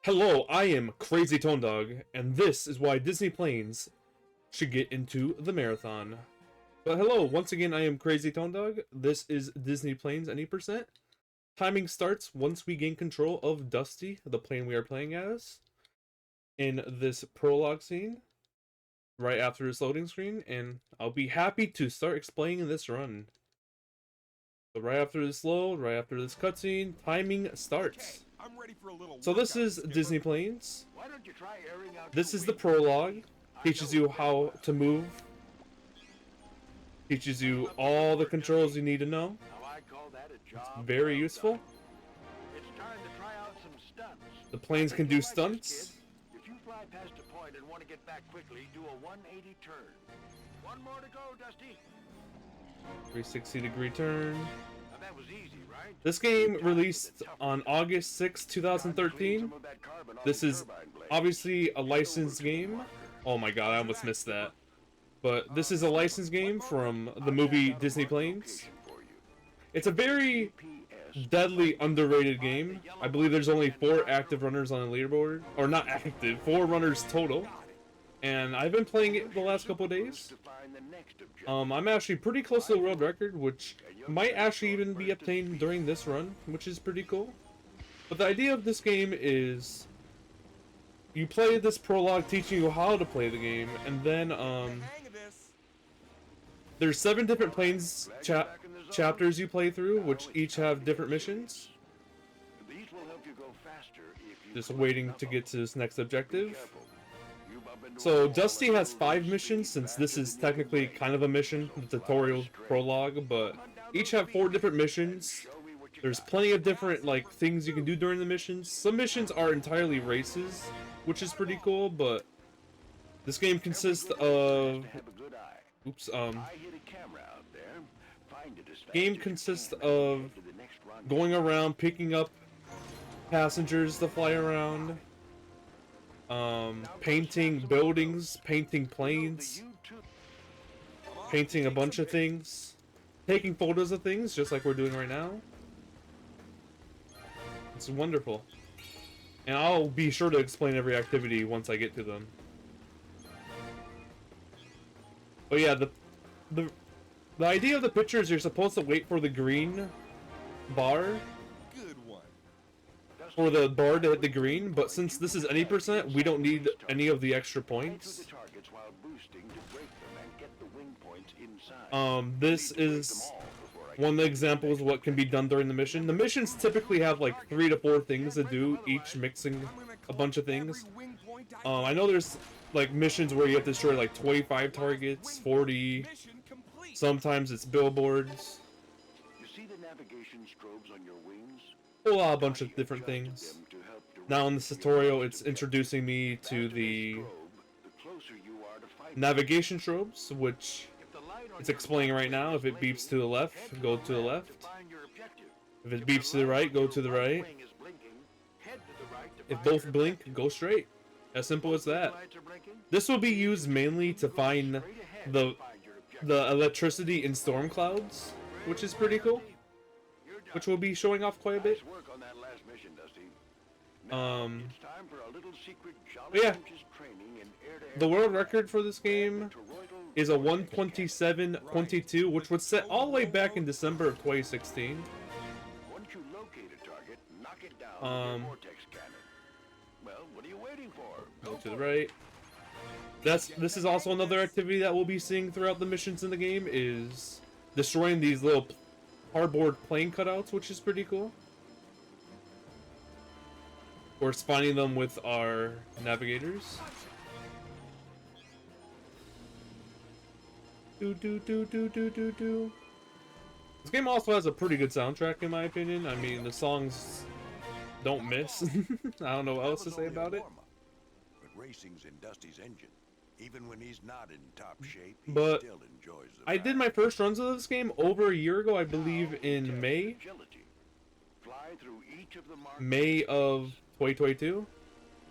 Hello, I am Crazy Tone Dog, and this is why Disney Planes should get into the marathon. But hello, once again, I am Crazy Tone Dog. This is Disney Planes any percent. Timing starts once we gain control of Dusty, the plane we are playing as, in this prologue scene, right after this loading screen, and I'll be happy to start explaining this run. So right after this load, right after this cutscene, timing starts. I'm ready for a little So this workout, is Skipper. Disney Planes. Why don't you try airing out This your is the wings? prologue. I Teaches know you it very how well. to move. Teaches you all the controls you need to know. Now I call that a job Very well useful. done. It's time to try out some stunts. The planes can do stunts. If you fly past a point and want to get back quickly, do a 180 turn. One more to go, Dusty. 360-degree turn. Now that was easy, right? This game released on August 6, 2013. This is obviously a licensed game. Oh my god, I almost missed that. But this is a licensed game from the movie Disney Planes. It's a very deadly underrated game. I believe there's only 4 active runners on the leaderboard. Or not active, 4 runners total. And I've been playing it the last couple of days. I'm actually pretty close to the world record, which might actually even be obtained during this run, which is pretty cool. But the idea of this game is you play this prologue teaching you how to play the game, and then there's 7 different planes chapters you play through, which each have different missions. These will help you go faster if you Just waiting to get to this next objective. careful. You bump into So a wall Dusty and has you'll 5 lose missions, speed since this faster is than you can technically brake. kind of a mission, the tutorial prologue, but each have 4 different missions. Show me what you There's got. plenty of different like things you can do during the missions. Some missions are entirely races, which is pretty cool, but this game consists of Have a good eye. oops, I hit a camera out there. Find it as fast game as you consists can and of head to the next rendezvous. going around picking up passengers to fly around, painting buildings, painting planes, painting a bunch of things, taking photos of things just like we're doing right now. It's wonderful. And I'll be sure to explain every activity once I get to them. But yeah, the idea of the picture is you're supposed to wait for the green bar, Good one. for the bar to hit the green, but since this is any percent, we don't need any of the extra Head through points. the targets while boosting to break them and get the wing points inside. This Need to break them is all before I one of the can- examples of what can be done during the mission. The missions typically have like 3 to 4 things to do, each mixing a bunch of things. I know there's like missions where you have to destroy like 25 targets, 40, sometimes it's billboards, You see the navigation strobes on your wings? a bunch of different things. Them to help direct Now in this your tutorial, course it's to the introducing me faster to they the strobe, the closer you are to fighting. navigation strobes, which If the light on it's your explaining right front now. wing If it is beeps to the blinking, left, head go to the left left. to find your objective. If it If beeps to the right, go to the right. wing is blinking, head to the right to If find both your blink, objective. go straight. As simple as that. Lights are blinking, This will be used mainly to go find straight ahead the to find your objective. the electricity in storm clouds, which is pretty cool, You're done. which we'll be showing off quite a bit. Nice work on that last mission, Dusty. Now, it's time for a little secret Jolly yeah. Ranchers training in air-to-air The world combat. record for this game is a 1:27:22, which was set all the way back in December of 2016. Once you locate a target, knock it down with Um, your vortex cannon. Well, what are you waiting for? Go to the right. This is also another activity that we'll be seeing throughout the missions in the game, is destroying these little cardboard plane cutouts, which is pretty cool. Or finding them with our navigators. Do do do do do do do. This game also has a pretty good soundtrack in my opinion. I mean, the songs don't miss. I don't know what else to say about it. But racing's in Dusty's engine. Even when he's not in top shape, he But still enjoys the I did ride. my first runs of this game over a year ago, I believe in May. Agility. Fly through each of the marked May of 2022.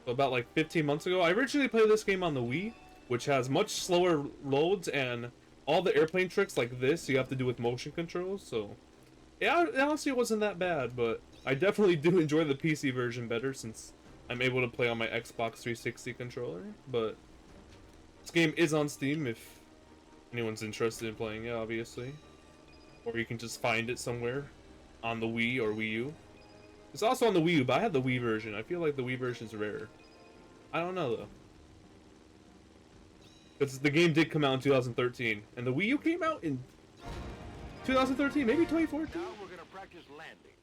So about like 15 months ago. I originally played this game on the Wii, which has much slower loads and all the airplane tricks like this you have to do with motion controls. So yeah, honestly it wasn't that bad, but I definitely do enjoy the PC version better since I'm able to play on my Xbox 360 controller, but this game is on Steam if anyone's interested in playing it, obviously. Or you can just find it somewhere on the Wii or Wii U. It's also on the Wii U, but I have the Wii version. I feel like the Wii version's rare. I don't know, though. Because the game did come out in 2013, and the Wii U came out in 2013, maybe 2014? Now we're gonna practice landing.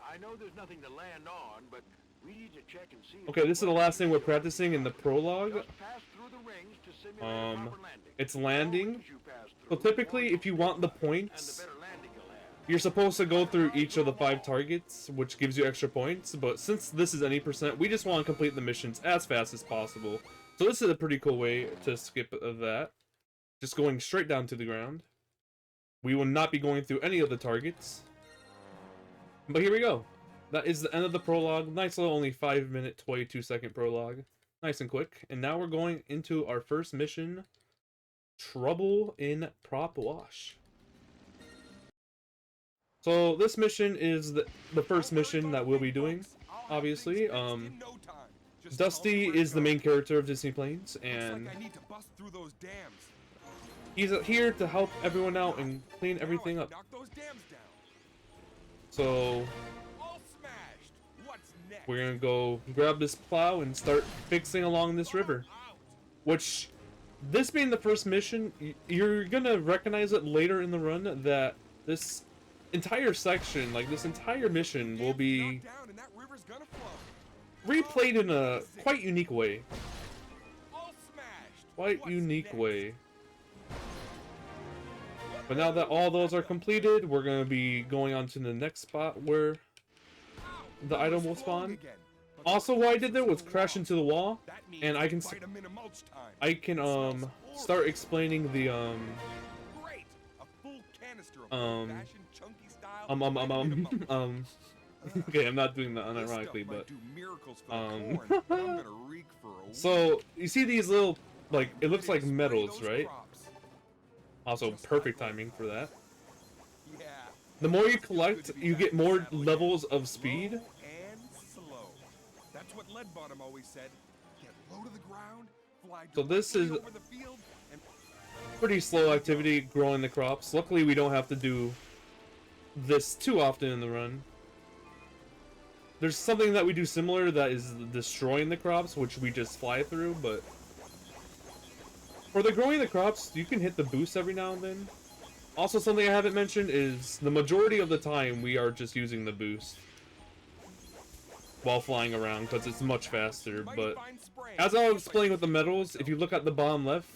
I know there's nothing to land on, but we need to check and see. Okay, this is the last thing we're practicing in the prologue. Just pass through the rings to simulate a proper landing. It's landing. You pass So through, typically, if you want the and the points, better landing you'll have. you're supposed to go through each of the 5 targets, which gives you extra points. But since this is any percent, we just want to complete the missions as fast as possible. So this is a pretty cool way to skip that. Just going straight down to the ground. We will not be going through any of the targets. But here we go. That is the end of the prologue. Nice little only 5-minute, 22-second prologue. Nice and quick. And now we're going into our first mission. Trouble in Prop Wash. So this mission is the first mission that we'll be doing, obviously. Dusty is the main character of Disney Planes, and he's here to help everyone out and clean everything up. So we're gonna go grab this plow and start fixing along this river. Which, this being the first mission, you're gonna recognize it later in the run that this entire section, like this entire mission, will be replayed in a quite unique way. Quite unique way. But now that all those are completed, we're going to be going on to the next spot where the item will spawn. Also, what I did there was crash into the wall, and I can start explaining the okay, I'm not doing that unironically, but so you see these little, like, it looks like medals, right? Also, perfect timing for that. The more you collect, you get more levels of speed. So this is pretty slow activity, growing the crops. Luckily, we don't have to do this too often in the run. There's something that we do similar that is destroying the crops, which we just fly through, but for the growing the crops, you can hit the boost every now and then. Also, something I haven't mentioned is the majority of the time we are just using the boost while flying around because it's much faster. But as I was explaining with the medals, if you look at the bottom left,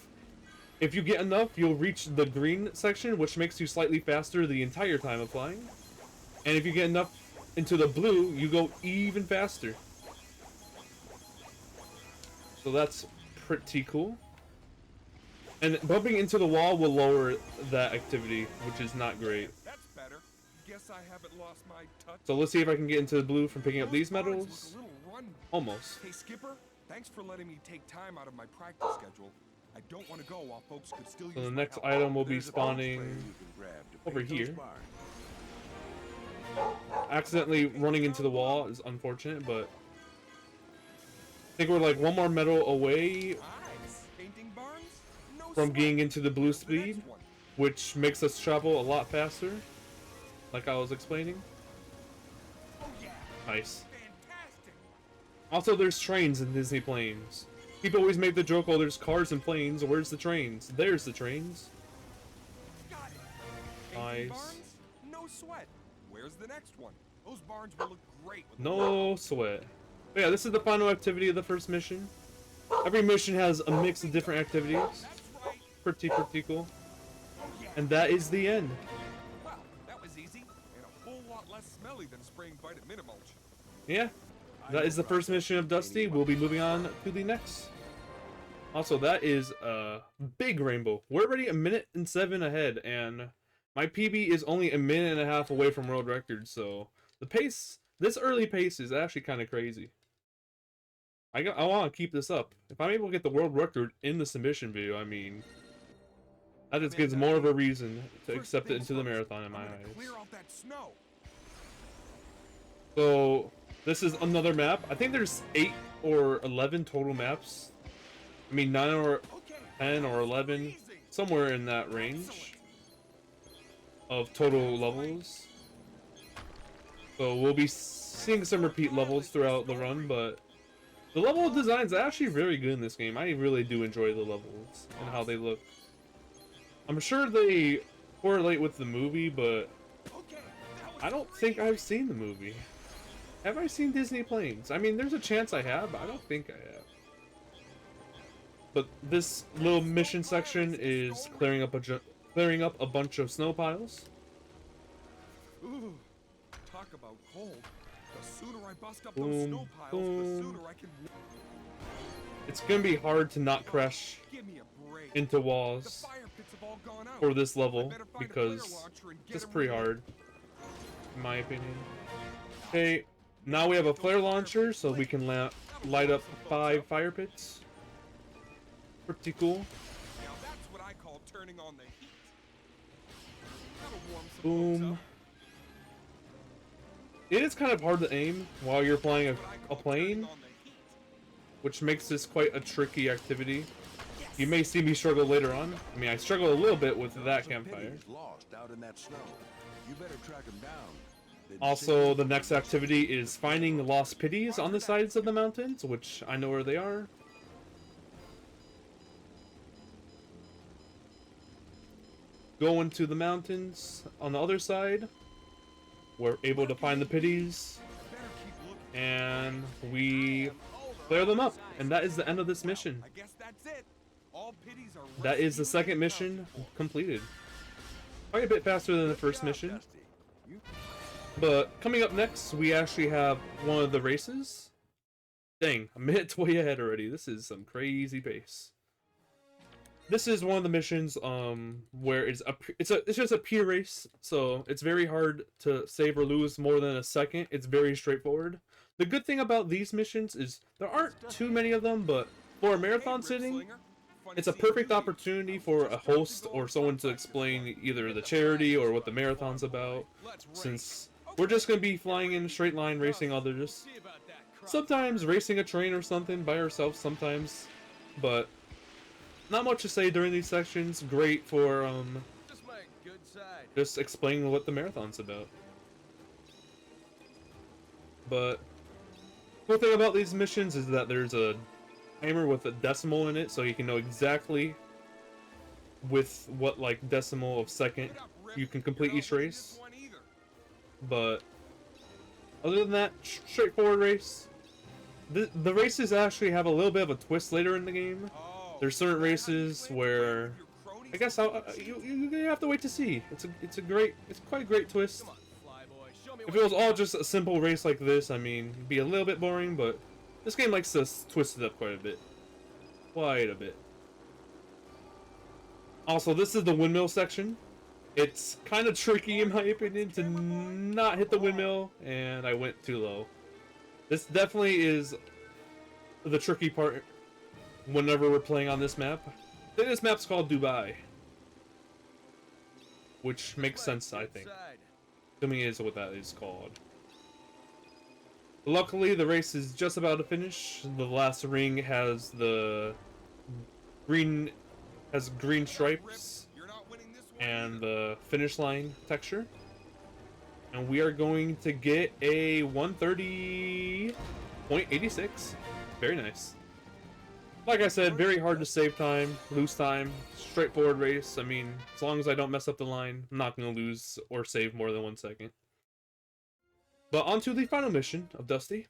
if you get enough, you'll reach the green section, which makes you slightly faster the entire time of flying. And if you get enough into the blue, you go even faster. So that's pretty cool. And bumping into the wall will lower that activity, which is not great. That's better. Guess I haven't lost my touch. So let's see if I can get into the blue from picking up these medals. Almost. Hey Skipper, thanks for letting me take time out of my practice schedule. I don't want to go while folks could still use So the my next help. item will be spawning over here. Accidentally running into the wall is unfortunate, but I think we're like one more medal away Painting barns? No from sweat. getting into the blue Where's the speed, next one? which makes us travel a lot faster, like I was explaining. Oh yeah. Nice. Fantastic. Also, there's trains in Disney Planes. People always make the joke, oh, there's cars and planes, where's the trains? There's the trains. Got it. Painting Nice. barns? No sweat. Where's the next one? Those barns will look great with No sweat. But yeah, this is the final activity of the first mission. Every mission has a mix of different activities. That's right. Pretty cool. Oh yeah. And that is the end. Wow, that was easy and a whole lot less smelly than spraying Vitamilch. Yeah, that is the first mission of Dusty. We'll be moving on to the next. Also, that is a big rainbow. We're already 1:07 ahead, and my PB is only 1.5 minutes away from world record, so the pace, this early pace is actually kind of crazy. I want to keep this up. If I'm able to get the world record in the submission video, I mean, that just gives more of a reason to accept it into the marathon in my eyes. Clear out that snow. So, this is another map. I think there's 8 or 11 total maps. I mean 9 or Okay, 10 or 11, amazing. somewhere in that range of total levels. So we'll be seeing some repeat levels throughout the run, but the level designs are actually very good in this game. I really do enjoy the levels and how they look. I'm sure they correlate with the movie, but Okay, that was I don't think I've seen the movie. Have I seen Disney Planes? I mean, there's a chance I have, but I don't think I have. But this little mission section is clearing up a bunch of snow piles. Ooh, talk about cold. The sooner I bust up Boom, those snow piles, boom. the sooner I can. It's gonna be hard to not crash Give me a break. into The walls fire pits have all gone out. for this I level better find a flare because launcher and get it's 'em pretty reloaded. hard, in my opinion. Okay, now we have a flare launcher, so we can light up 5 fire pits. Pretty cool. Now that's what I call turning on the heat. That'll warm some folks Boom. up. It is kind of hard to aim while you're flying What I a call turning plane, on the heat. which makes this quite a tricky activity. You may see me struggle later on. I mean, I struggle a little bit with that Some campfire. pitties lost out in that snow. You better track them down. Then Also, send the next activity is finding lost pitties on the sides of the mountains, which I know where they are. Go into the mountains on the other side. We're able to find the pitties, Better keep looking. and we clear them up. And that is the end of this mission. I guess that's it. All pitties are That is the rescued second and mission accounted for. completed. Quite a bit faster than the first mission. But coming up next, we actually have one of the races. Dang, a minute's way ahead already. This is some crazy pace. This is one of the missions where it's just a pure race, so it's very hard to save or lose more than a second. It's very straightforward. The good thing about these missions is there aren't too many of them, but for a marathon sitting, it's a perfect opportunity for a host or someone to explain either the charity or what the marathon's about, since we're just going to be flying in a straight line racing others. Sometimes racing a train or something by ourselves sometimes, but not much to say during these sections. Great for just explaining what the marathon's about. But cool thing about these missions is that there's a timer with a decimal in it, so you can know exactly with what like decimal of second you can complete each race. But other than that, straightforward race. The races actually have a little bit of a twist later in the game. There's certain races where I guess you have to wait to see. It's quite a great twist. If it was all just a simple race like this, I mean, it'd be a little bit boring, but this game likes to twist it up quite a bit. Quite a bit. Also, this is the windmill section. It's kind of tricky, in my opinion, to not hit the windmill, and I went too low. This definitely is the tricky part whenever we're playing on this map. I think this map's called Dubai, which makes sense, I think. Assuming it is what that is called. Luckily, the race is just about to finish. The last ring has the green stripes and the finish line texture. And we are going to get a 130.86. Very nice. Like I said, very hard to save time, lose time, straightforward race. I mean, as long as I don't mess up the line, I'm not going to lose or save more than 1 second. But on to the final mission of Dusty.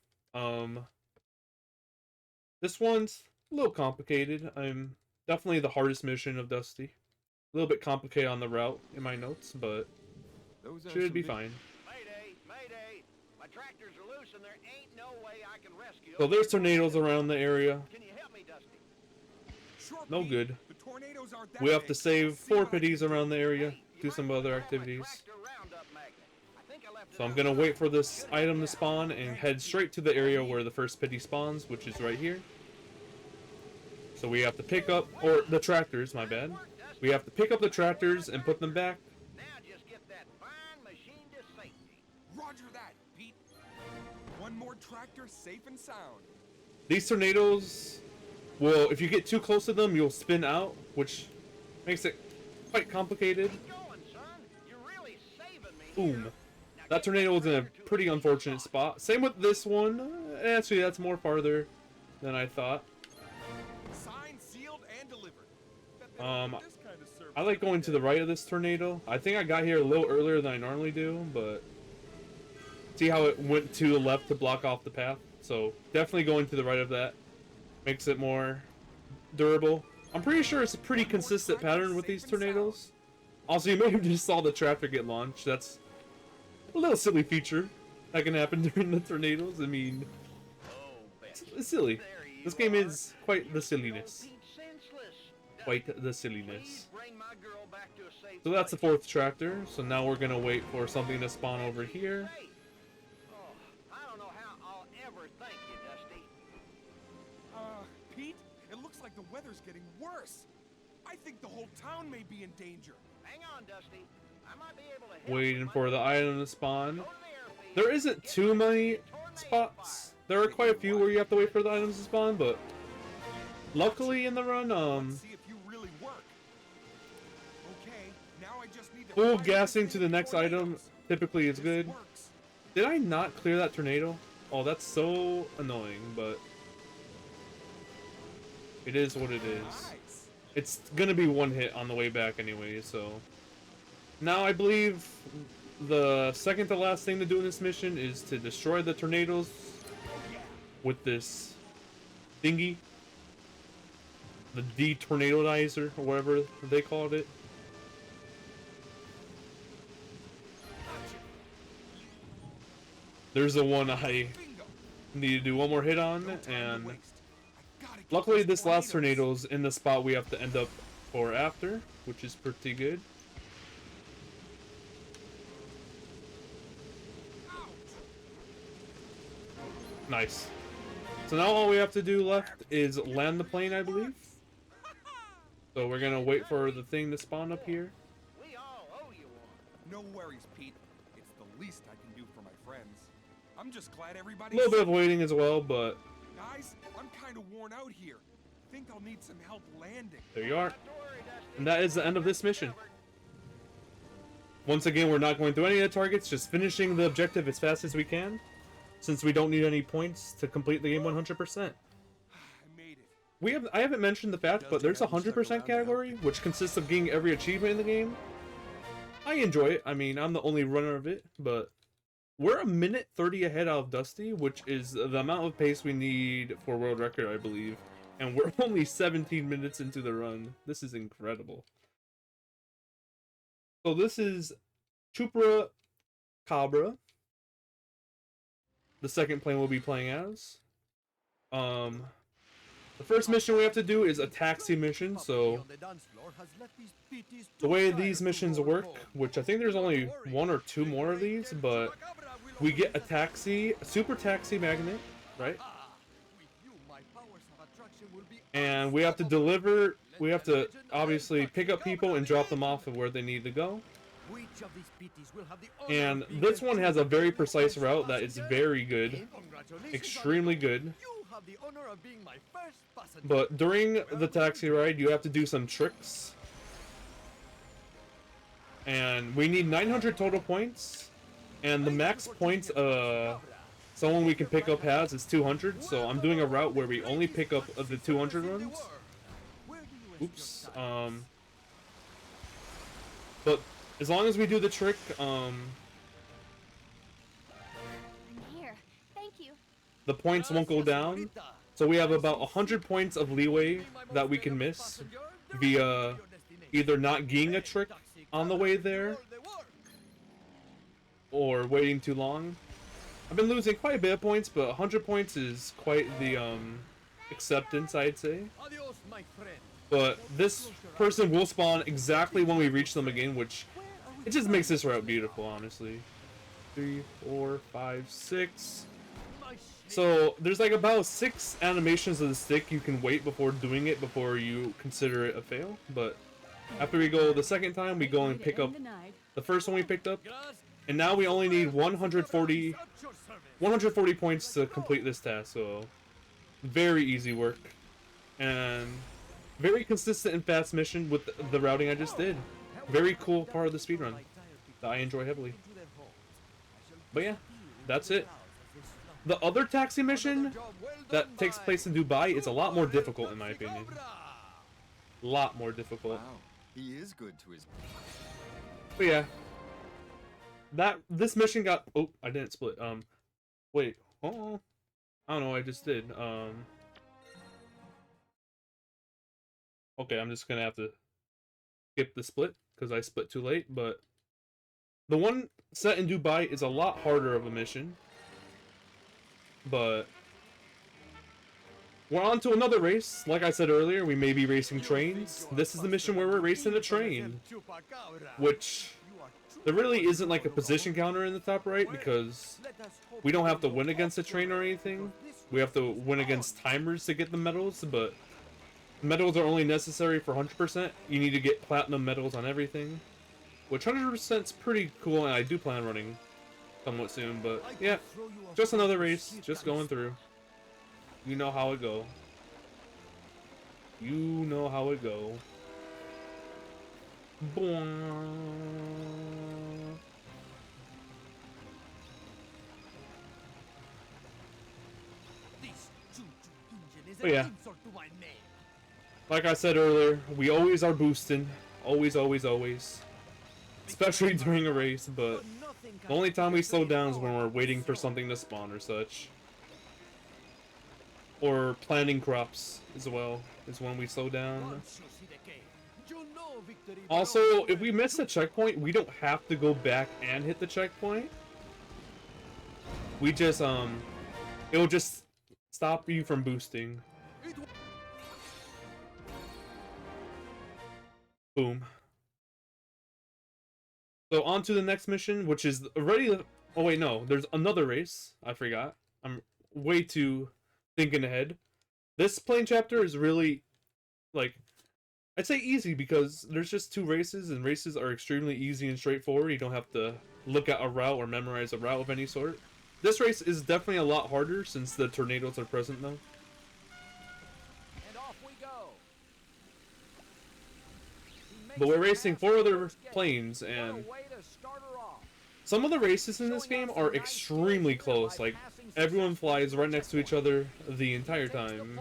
This one's a little complicated. I'm definitely the hardest mission of Dusty. A little bit complicated on the route in my notes, but should be fine. Mayday, mayday. My tractors are loose and there ain't no way I can rescue So them. there's tornadoes around the area. Can you help me, Dusty? No good. The tornadoes aren't that We have big. to save See 4 what I can pitties do. around the area, Hey, you do might some wanna other grab my activities. tractor roundup magnet. I think I left it So I'm out gonna of wait for the this house. item to spawn and head straight to the area where the first pity spawns, which is right here. So we have to pick up, or the tractors, my bad. We have to pick up the tractors and put them back. Now just get that fine machine to safety. Roger that, Pete. One more tractor safe and sound. These tornadoes, well, if you get too close to them, you'll spin out, which makes it quite complicated. Keep going, son. You're really saving me Boom. here. Now That get tornado was in a back to pretty it. unfortunate spot. Same with this one. Actually, that's more farther than I thought. Signed, sealed, and delivered. Bet they Um, don't do this kind of service I like going to the right of this tornado. I think I got here a little earlier than I normally do, but see how it went to the left to block off the path? So definitely going to the right of that makes it more durable. I'm pretty sure it's a pretty consistent pattern with these tornadoes. Also, you may have just saw the traffic get launched. That's a little silly feature that can happen during the tornadoes. I mean, Oh, Betsy. it's silly. There you This game are. is quite the You silliness. don't beat senseless. Quite the Please silliness. bring my girl back to a safe So that's the place. 4th tractor. So now we're gonna wait for something to spawn over here. Safe. Oh, I don't know how I'll ever thank you, Dusty. Pete, it looks like the weather's getting worse. I think the whole town may be in danger. Hang on, Dusty. I might be able to help Waiting with for my- the item to spawn. Go to the airfield, There isn't get too back many to the tornado spots. fire. There are quite a few where you have to wait for the items to spawn, but luckily in the run, Let's see if you really work. Okay, now I just need to full find gassing this to the next item tornadoes. typically is This good. works. Did I not clear that tornado? Oh, that's so annoying, but it is what it is. Nice. It's gonna be one hit on the way back anyway, so. Now I believe the second to last thing to do in this mission is to destroy the tornadoes with this thingy. The de-tornadodizer, or whatever they called it. There's the one I Bingo. need to do one more hit on, No time to and waste. I gotta get luckily those this last tornadoes. tornado's in the spot we have to end up for after, which is pretty good. Ouch. Nice. So now all we have to do left is land the plane, I believe. So we're gonna wait for the thing to spawn up here. We all owe you one. No worries, Pete. It's the least I can do for my friends. I'm just glad A everybody's little bit of safe. waiting as well, but Guys, I'm kind of worn out here. Think I'll need some help landing. there you are. Not to worry, Dusty. And that is the end of this mission. Once again, we're not going through any of the targets, just finishing the objective as fast as we can, since we don't need any points to complete the game 100%. I made it. I haven't mentioned the fact, but there's a 100% category, which consists of getting every achievement in the game. I enjoy it. I mean, I'm the only runner of it, but we're a minute 30 ahead of Dusty, which is the amount of pace we need for world record, I believe. And we're only 17 minutes into the run. This is incredible. So this is Chupra Cabra. The second plane we'll be playing as. The first mission we have to do is a taxi mission, so the way these missions work, which I think there's only one or two more of these, but we get a taxi, a super taxi magnet, right? And we have to deliver, we have to obviously pick up people and drop them off of where they need to go. And this one has a very precise route that is very good, extremely good. But during the taxi ride, you have to do some tricks. And we need 900 total points. And the max points someone we can pick up has is 200. So I'm doing a route where we only pick up the 200 ones. Oops. But as long as we do the trick, I'm here. Thank you. the points won't go down. So we have about 100 points of leeway that we can miss via either not getting a trick on the way there or waiting too long. I've been losing quite a bit of points, but 100 points is quite the acceptance, I'd say. But this person will spawn exactly when we reach them again, which it just makes this route beautiful, honestly. 3, 4, 5, 6. So there's like about 6 animations of the stick you can wait before doing it before you consider it a fail. But after we go the second time, we go and pick up the first one we picked up. And now we only need 140 points to complete this task. So Very easy work. And very consistent and fast mission with the routing I just did. Very cool part of the speedrun that I enjoy heavily. But yeah, that's it. The other taxi mission that takes place in Dubai is a lot more difficult in my opinion. A lot more difficult. Wow, he is good to his. But yeah. This mission got I didn't split. Wait, oh I don't know what I just did. Okay, I'm just gonna have to skip the split because I split too late, but the one set in Dubai is a lot harder of a mission. But we're on to another race. Like I said earlier, we may be racing trains. This is the mission where we're racing a train, which there really isn't like a position counter in the top right because we don't have to win against a train or anything. We have to win against timers to get the medals, but medals are only necessary for 100%. You need to get platinum medals on everything, which 100% is pretty cool, and I do plan on running somewhat soon. But yeah, just another race, just going through. You know how it go. You know how it go. Boing. But yeah, like I said earlier, we always are boosting. Always, always, always. Especially during a race, but the only time we slow down is when we're waiting for something to spawn or such. Or planting crops as well, is when we slow down. Also, if we miss a checkpoint, we don't have to go back and hit the checkpoint. We just, it'll just stop you from boosting. Boom. So on to the next mission, which is already... Oh wait, no. There's another race. I forgot. I'm way too thinking ahead. This plane chapter is really, like... I'd say easy because there's just 2 races, and races are extremely easy and straightforward. You don't have to look at a route or memorize a route of any sort. This race is definitely a lot harder since the tornadoes are present, though. And off we go. But we're racing 4 other planes, and some of the races in this game are extremely close. Like, everyone flies right next to each other the entire time,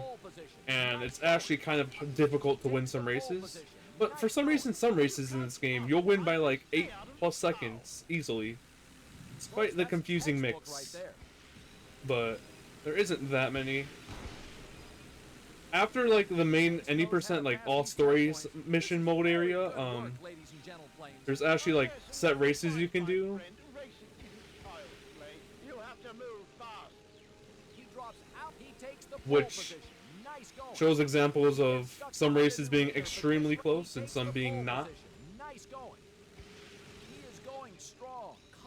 and it's actually kind of difficult to win some races. But for some reason, some races in this game, you'll win by like 8+ seconds easily. It's quite the confusing mix, but there isn't that many. After like the main any percent like all stories mission mode area, there's actually like set races you can do, which shows examples of some races being extremely close and some being not.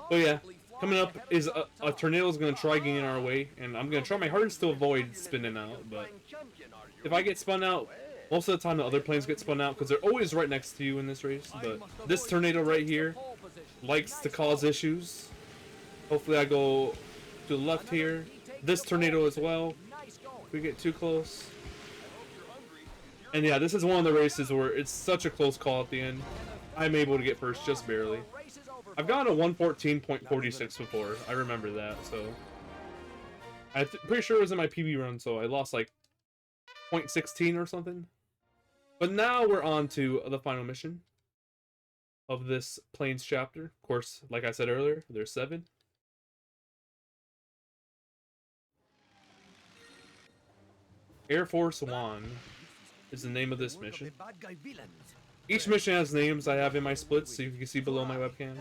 But yeah, coming up is a tornado is going to try getting in our way, and I'm going to try my hardest to avoid spinning out, but if I get spun out, most of the time the other planes get spun out because they're always right next to you in this race. But this tornado right here likes to cause issues. Hopefully I go to the left here. This tornado as well. If we get too close. And yeah, this is one of the races where it's such a close call at the end. I'm able to get first just barely. I've gotten a 114.46 before. I remember that, so I'm pretty sure it was in my PB run, so I lost like 0.16 or something. But now we're on to the final mission of this planes chapter. Of course, like I said earlier, there's 7. Air Force One is the name of this mission. Each mission has names I have in my splits, so you can see below my webcam.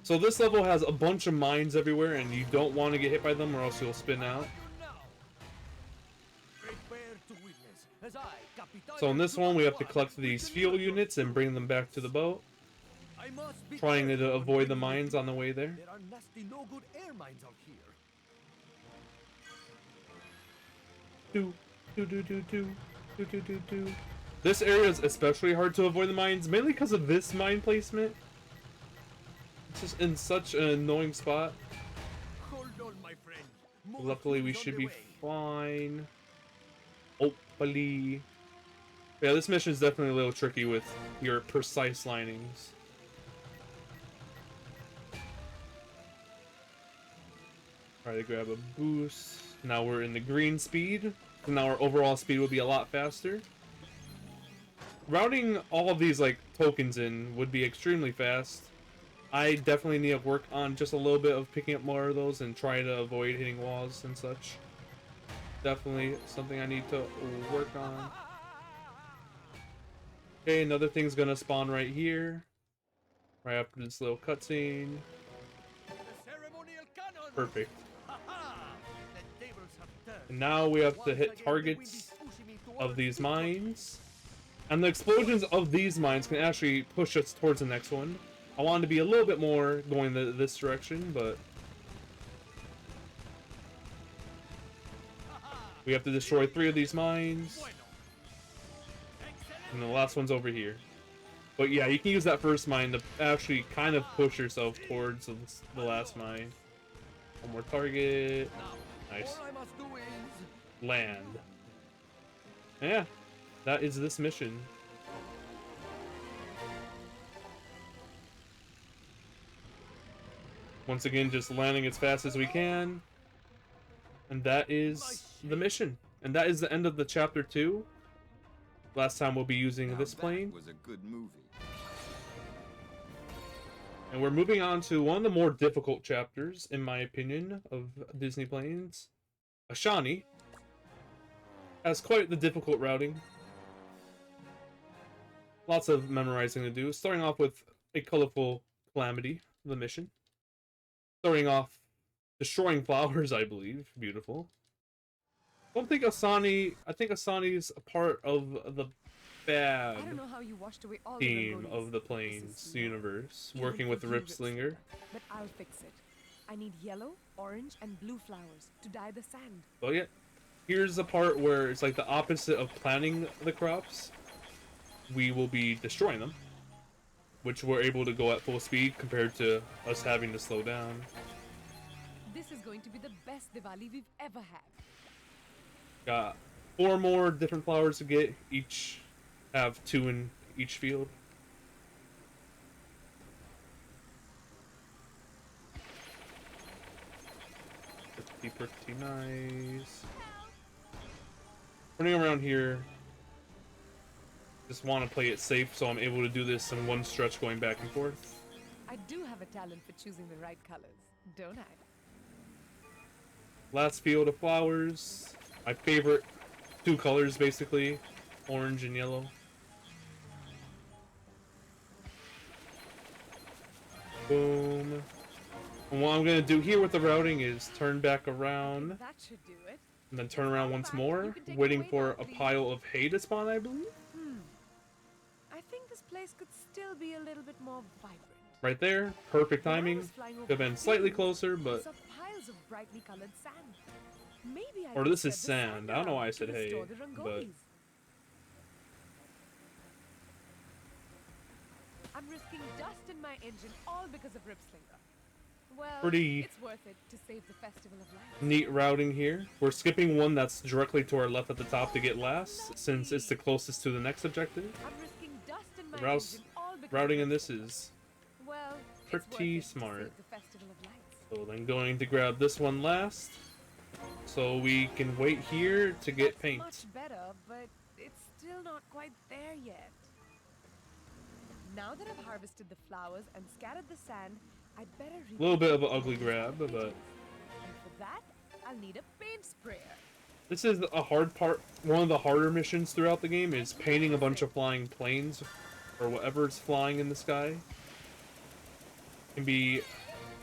So this level has a bunch of mines everywhere, and you don't want to get hit by them or else you'll spin out. So in this one, we have to collect these fuel units and bring them back to the boat, trying to avoid the mines on the way there. There are nasty, no good air mines out here. This area is especially hard to avoid the mines, mainly because of this mine placement. It's just in such an annoying spot. Hold on, my friend. Luckily, we should be fine. Hopefully. Yeah, this mission is definitely a little tricky with your precise linings. Try to grab a boost. Now we're in the green speed. So now our overall speed will be a lot faster. Routing all of these like tokens in would be extremely fast. I definitely need to work on just a little bit of picking up more of those and try to avoid hitting walls and such. Definitely something I need to work on. Okay, another thing's gonna spawn right here. Right after this little cutscene. Perfect. And now we have to hit targets of these mines. And the explosions of these mines can actually push us towards the next one. I wanted to be a little bit more going this direction, but we have to destroy 3 of these mines. And the last one's over here. But yeah, you can use that first mine to actually kind of push yourself towards the last mine. One more target. Nice. Land. Yeah, that is this mission. Once again, just landing as fast as we can. And that is the mission. And that is the end of the chapter 2. Last time we'll be using this plane. Was a good movie. And we're moving on to one of the more difficult chapters, in my opinion, of Disney planes. Ashani has quite the difficult routing. Lots of memorizing to do. Starting off with a colorful calamity, the mission. Starting off destroying flowers, I believe. Beautiful. I think Asani's a part of the bad team of the planes universe, working with Ripslinger. But I'll fix it. I need yellow, orange, and blue flowers to dye the sand. Oh yeah. Here's the part where it's like the opposite of planting the crops. We will be destroying them, which we're able to go at full speed compared to us having to slow down. This is going to be the best Diwali we've ever had. Got 4 more different flowers to get. Each have 2 in each field. Pretty nice. Running around here. Just want to play it safe, so I'm able to do this in one stretch going back and forth. I do have a talent for choosing the right colors, don't I? Last field of flowers. My favorite 2 colors, basically. Orange and yellow. Boom. And what I'm going to do here with the routing is turn back around. That should do it. And then turn around once more, waiting for a pile of hay to spawn, I believe. I think this place could still be a little bit more vibrant. Right there. Perfect timing. Could have been slightly closer, but... Piles of brightly colored sand. Maybe I or could this is set the sand. I don't know why I out said to hay, restore the but... rangolis. I'm risking dust in my engine all because of Ripslinger. Well, Pretty it's worth it to save the Festival of Lights. neat routing here. We're skipping one that's directly to our left at the top to get last, since it's the closest to the next objective. I'm risking dust in my Rouse, engine all because routing of in this Ripslinger. is Well, pretty it's worth it to smart. save the Festival of Lights. So then going to grab this one last, so we can wait here to get That's paint. much better, but it's still not quite there yet. Now that I've harvested the flowers and scattered the sand, I'd better A little bit of an ugly grab, but... And for that, I'll need a paint sprayer. This is a hard part. One of the harder missions throughout the game is painting a bunch of flying planes, or whatever's flying in the sky. Can be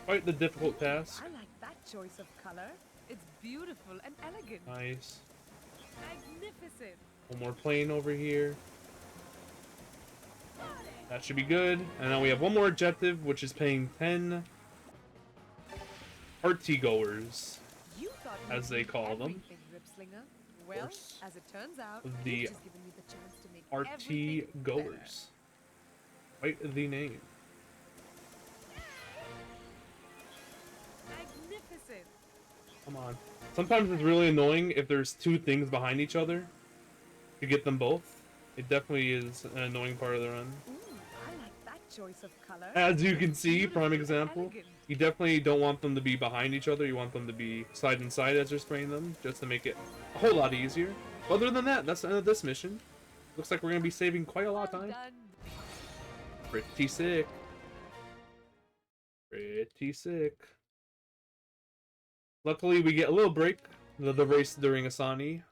quite the difficult task. I like that choice of color. It's beautiful and elegant. Nice. Magnificent. One more plane over here. That should be good. And now we have one more objective, which is paying 10 party goers, You thought as they call them. everything, Ripslinger. Well, as it turns out, The you've just given me the chance to make RT everything goers. Quite the name. better. Magnificent. Come on. Sometimes it's really annoying if there's two things behind each other to get them both. It definitely is an annoying part of the run. Ooh, I like that choice of color. As you can It's see, beautiful prime and example, elegant. you definitely don't want them to be behind each other. You want them to be side and side as you're spraying them, just to make it a whole lot easier. Other than that, that's the end of this mission. Looks like we're going to be saving quite a lot of Well time. done. Pretty sick. Pretty sick. Luckily, we get a little break, the race during Asani,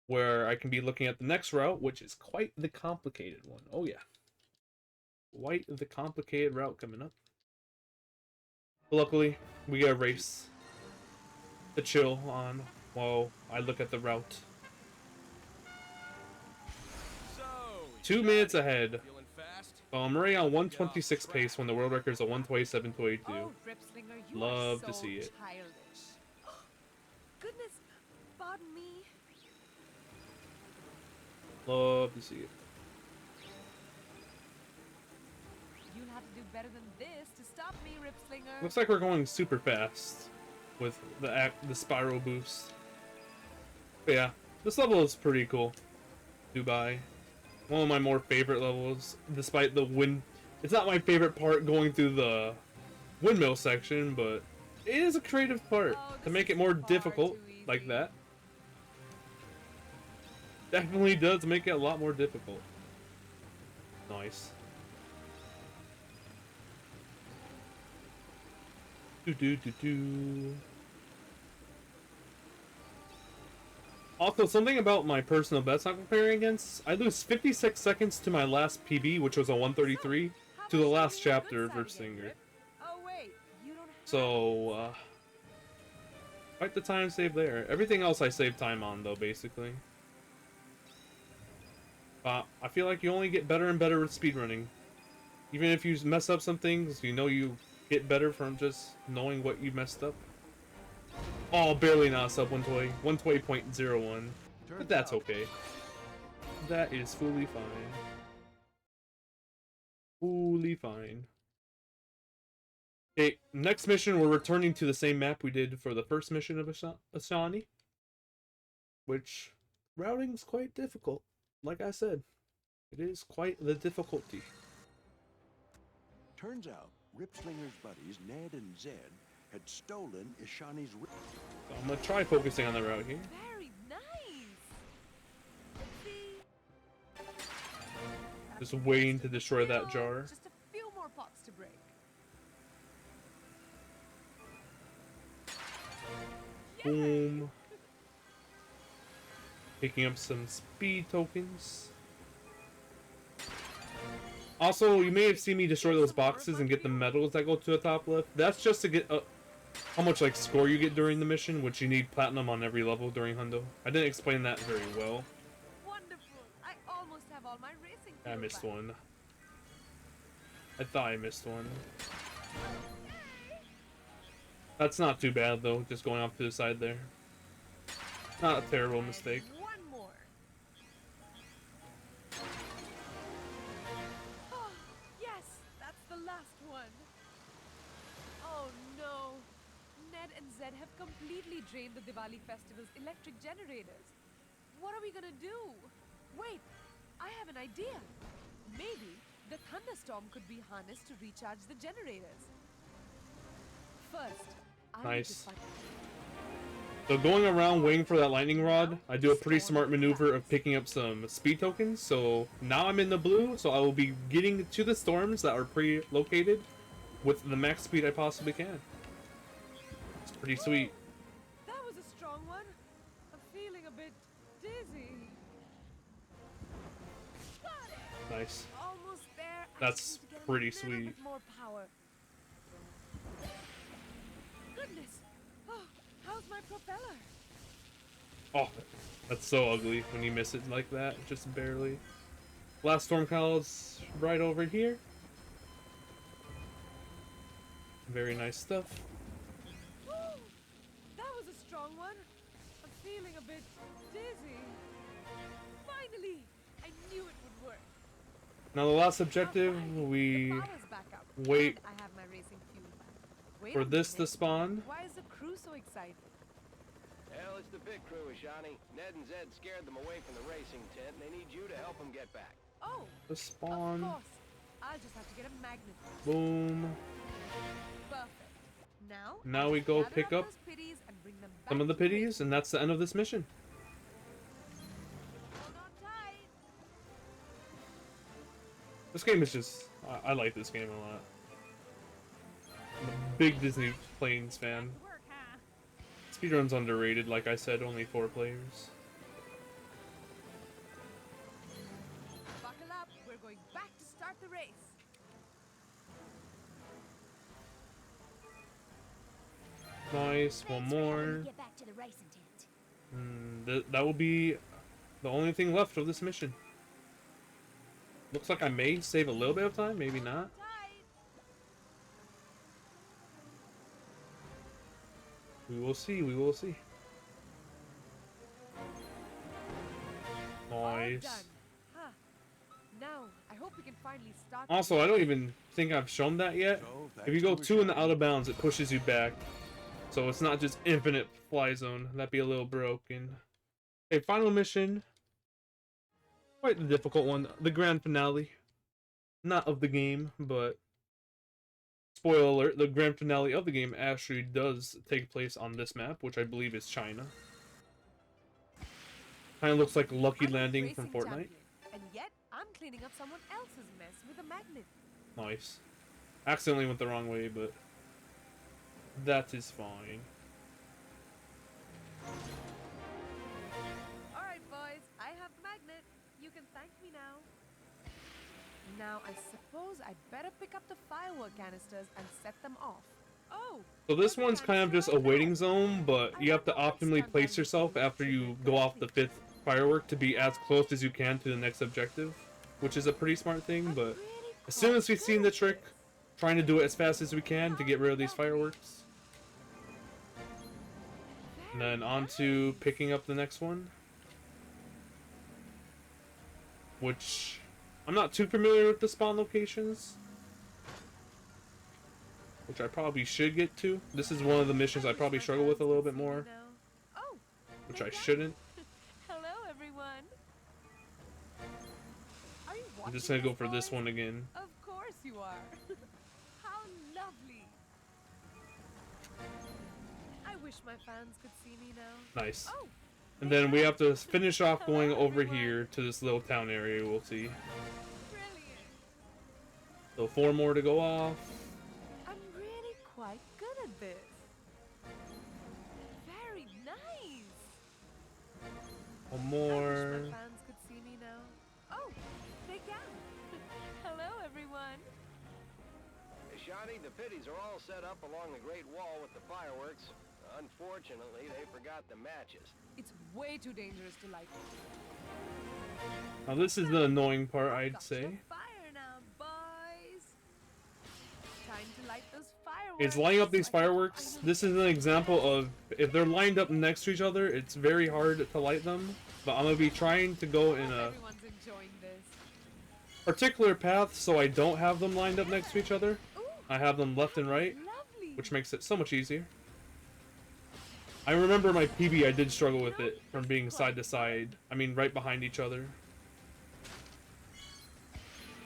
where I can be looking at the next route, which is quite the complicated one. Oh yeah. Quite the complicated route coming up. But luckily, we get a race to chill on while I look at the route. So, 2 minutes ahead. feeling fast? So I'm already on 126 pace when the world record is a 127.22. Oh, Ripslinger, you Love are to so see it. childish. Goodness, pardon me. Love to see it. You'll have to do better than this to stop me, Ripslinger. Looks like we're going super fast with the spiral boost. But yeah, this level is pretty cool. Dubai. One of my more favorite levels, despite the wind. It's not my favorite part going through the windmill section, but it is a creative part to make it more difficult like that. Definitely does make it a lot more difficult. Nice. Do. Also, something about my personal best I'm comparing against, I lose 56 seconds to my last PB, which was a 133, to the last chapter of Ripslinger. Oh wait, you don't have So, quite the time save there. Everything else I save time on, though, basically. I feel like you only get better and better with speedrunning. Even if you mess up some things, you know you get better from just knowing what you messed up. Oh, barely not sub 120. 120.01. But that's okay. That is fully fine. Fully fine. Okay, next mission, we're returning to the same map we did for the first mission of Asani. Which, routing's quite difficult. Like I said, it is quite the difficulty. Turns out, Ripslinger's buddies, Ned and Zed, had stolen Ishani's So I'm gonna try focusing on the route here. very nice. See? Just waiting to destroy that jar. Just a few more pots to break. Boom. Picking up some speed tokens. Also, you may have seen me destroy those boxes and get the medals that go to the top left. That's just to get how much like score you get during the mission, which you need platinum on every level during Hundo. I didn't explain that very well. Wonderful. I almost have all my racing I fuel missed back. one. I thought I missed one. That's not too bad though, just going off to the side there. Not a terrible mistake. And one more. Oh, yes, that's the last one. Oh no. Ned and Zed have completely drained the Diwali festival's electric generators. What are we gonna do? Wait, I have an idea. Maybe the thunderstorm could be harnessed to recharge the generators. First, I need to Nice. find... So going around waiting for that lightning rod, I do a pretty smart maneuver of picking up some speed tokens. So now I'm in the blue, so I will be getting to the storms that are pre-located with the max speed I possibly can. It's pretty sweet. That was a strong one. I'm feeling a bit dizzy. Got it. Nice. Almost there. I That's just need to get pretty a little sweet. bit more power. Goodness. Oh, how's my propeller? Oh, that's so ugly when you miss it like that, just barely. Last storm clouds right over here. Very nice stuff. Woo! That was a strong one. I'm feeling a bit dizzy. Finally! I knew it would work. Now the last objective, Alright, we the power's back up, wait and I have my racing fuel back. Wait for a this to minute. spawn. Why is the crew so excited? pit crew, Ashani. Ned and Zed scared them away from the racing tent, and they need you to help them get back. Oh, The spawn. of course. I'll just have to get a magnet. Boom. Perfect. Now, Now I'll we go gather pick up those pitties and bring them back some of the to pitties, racing. and that's the end of this mission. Hold on tight. This game is just... I like this game a lot. I'm a big Disney Planes fan. Work, huh? Speedrun's underrated, like I said, only 4 players. Buckle up. We're going back to start the race. Nice, one Thanks for helping me more. get back to the racing tent. That will be the only thing left of this mission. Looks like I may save a little bit of time, maybe not. Tight. We will see, we will see. All Nice. done. Huh. Now, I hope we can finally start. the Also, I race. don't even think I've shown that yet. So, If you go thanks 2 to in the Ashani. out of bounds, it pushes you back. So it's not just infinite fly zone. That'd be a little broken. Okay, final mission. Quite the difficult one. The grand finale. Not of the game, but... Spoiler alert, the grand finale of the game actually does take place on this map, which I believe is China. Kind of looks like Lucky I'm a Landing from racing Fortnite. champion, and yet I'm cleaning up someone else's mess with a magnet. Nice. Accidentally went the wrong way, but... that is fine. All right, boys, I have the magnet. You can thank me now. Now, I suppose I'd better pick up the firework canisters and set them off. Oh. So this look, one's kind of canister just a right there. waiting zone, but you have to optimally place yourself after you go off the 5th firework to be as close as you can to the next objective, which is a pretty smart thing, I'm but really as soon quite as we've good seen the at trick, this. trying to do it as fast as we can to get rid of these fireworks. And then on to picking up the next one, which I'm not too familiar with the spawn locations, which I probably should get to. This is one of the missions I probably struggle with a little bit more, Oh, which I shouldn't. hello, everyone. Are you I'm just watching gonna go for boys? this one again. Of course you are. How lovely. I wish my fans could see me now. Nice. Oh, And then we have to finish off going over here to this little town area, we'll see. brilliant. So 4 more to go off. I'm really quite good at this. Very nice. One I more. wish my fans could see me now. Oh, they can. Hello, everyone. Ashani, the pitties are all set up along the Great Wall with the fireworks. Unfortunately, they forgot the matches. It's way too dangerous to light. Now this is the annoying part, I've I'd got say. your fire now, boys. Time to light those fireworks. Is lining up these so I can fireworks. finally This is an example of if they're lined up next to each other, it's very hard to light them. But I'm gonna be trying to go in hope a everyone's enjoying this. particular path so I don't have them lined up next to each other. Ooh, I have them left and that right, was lovely. which makes it so much easier. I remember my PB, I did struggle with it from being side to side. I mean, right behind each other.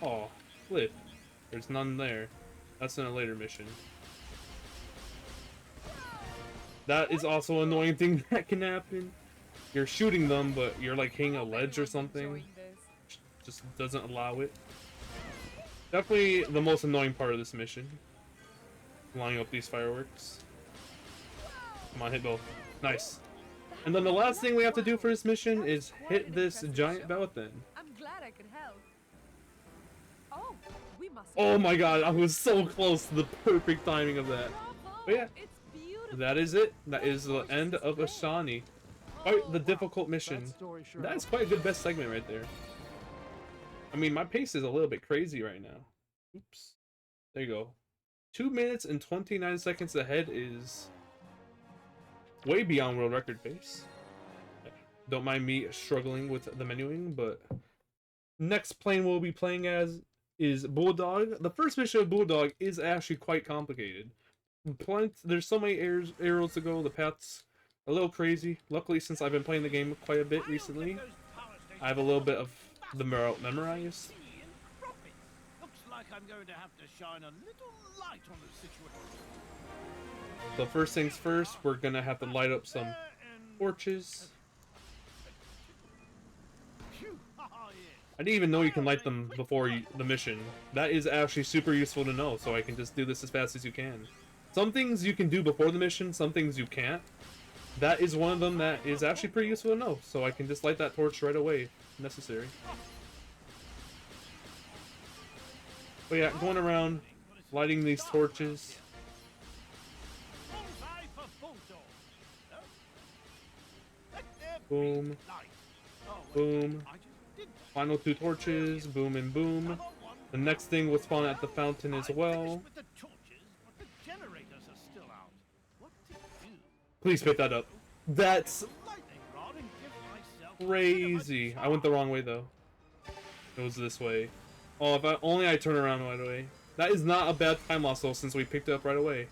Oh, flip. There's none there. That's in a later mission. That is also an annoying thing that can happen. You're shooting them, but you're like hitting a Hope ledge or everyone's something. enjoying this. Just doesn't allow it. Definitely the most annoying part of this mission. Lining up these fireworks. Come on, hit both. Nice. And then the last thing we have to do for this mission is hit this giant button. I'm glad I could help. Oh, we must. Oh my god, I was so close to the perfect timing of that. Bravo, But yeah, it's beautiful. that is it. That is the end of Ashani. Quite the difficult mission. That story sure That's quite a good best segment right there. I mean, my pace is a little bit crazy right now. Oops. There you go. 2 minutes and 29 seconds ahead is way beyond world record pace. Don't mind me struggling with the menuing, but next plane we'll be playing as is Bulldog. The first mission of Bulldog is actually quite complicated. There's so many arrows to go. The paths a little crazy. Luckily, since I've been playing the game quite a bit recently, I have a little bit of the route memorized. Looks like I'm going to have to shine a little light on the situation. So first things first, we're gonna have to light up some torches. I didn't even know you can light them before the mission. That is actually super useful to know, so I can just do this as fast as you can. Some things you can do before the mission, some things you can't. That is one of them that is actually pretty useful to know, so I can just light that torch right away if necessary. But yeah, going around, lighting these torches. Boom. Boom. Final 2 torches. Boom and boom. The next thing will spawn at the fountain as well. Please pick that up. That's crazy. I went the wrong way though. It was this way. Oh, if only I turn around right away. That is not a bad time loss though, since we picked it up right away.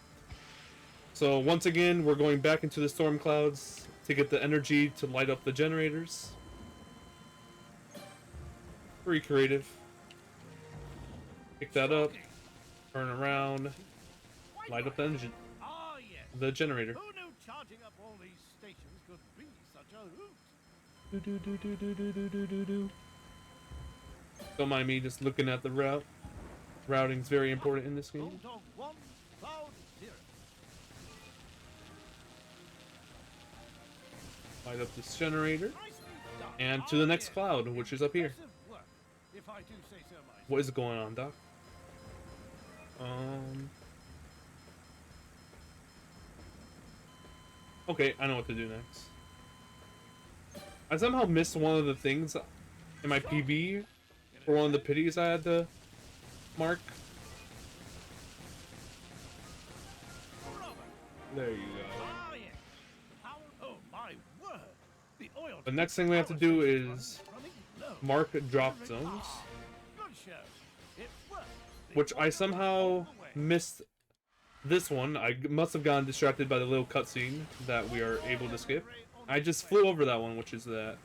So once again, we're going back into the storm clouds to get the energy to light up the generators. Pretty creative. Pick that up, turn around, light up the engine, the generator. Who knew charging up all these stations could be such a hoot? Don't mind me just looking at the route. Routing's very important in this game. Bulldog 1, Cloud 0. Light up this generator. And to the next cloud, which is up here. If I do say so myself. What is going on, Doc? Okay, I know what to do next. I somehow missed one of the things in my PB for one of the pities I had to mark. There you go. Oh my word. The oil The next thing we have to do is mark drop zones, which I somehow missed this one. I must have gotten distracted by the little cutscene that we are able to skip. I just flew over that one, which is that.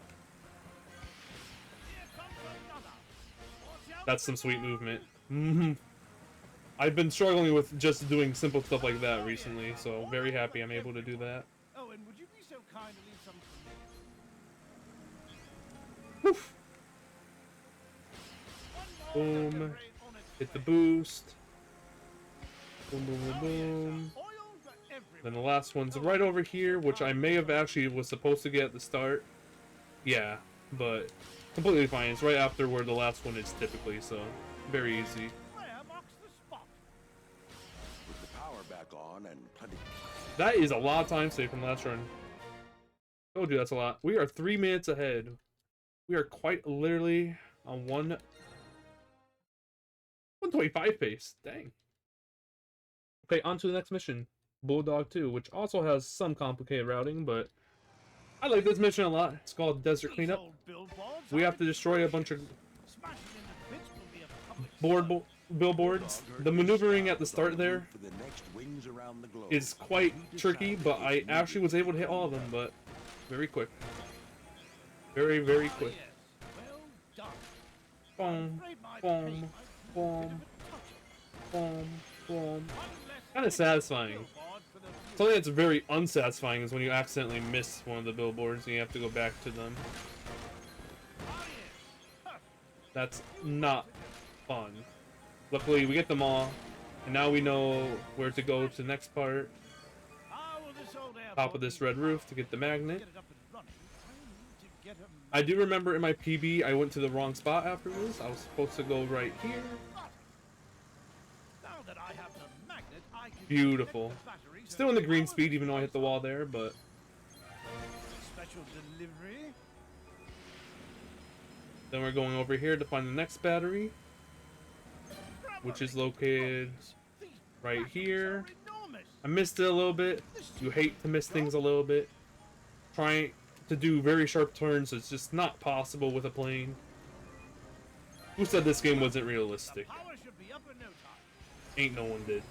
That's some sweet movement. I've been struggling with just doing simple stuff like that recently, so very happy I'm able to do that. Oh, and would you be so kind to leave some for me? Woof. Boom. Hit the boost. Boom, boom, boom, boom. Then the last one's right over here, which I may have actually was supposed to get at the start. Yeah, but completely fine. It's right after where the last one is typically, so very easy. With the power back on and plenty. That is a lot of time saved from last run. Told you that's a lot. We are 3 minutes ahead. We are quite literally on 125 pace. Dang. Okay, on to the next mission. Bulldog 2, which also has some complicated routing, but I like this mission a lot. It's called Desert Cleanup. We have to destroy a bunch of billboards. The maneuvering at the start there is quite tricky, but I actually was able to hit all of them, but very quick. Very, very quick. Boom, boom, boom, boom, boom. Kind of satisfying. Something that's very unsatisfying is when you accidentally miss one of the billboards and you have to go back to them. That's not fun. Luckily, we get them all, and now we know where to go to the next part. Top of this red roof to get the magnet. I do remember in my PB, I went to the wrong spot after this. I was supposed to go right here. Beautiful. Still in the green speed, even though I hit the wall there, but... Special delivery. Then we're going over here to find the next battery, which is located right here. I missed it a little bit. You hate to miss things a little bit. Trying to do very sharp turns is just not possible with a plane. Who said this game wasn't realistic? Ain't no one did.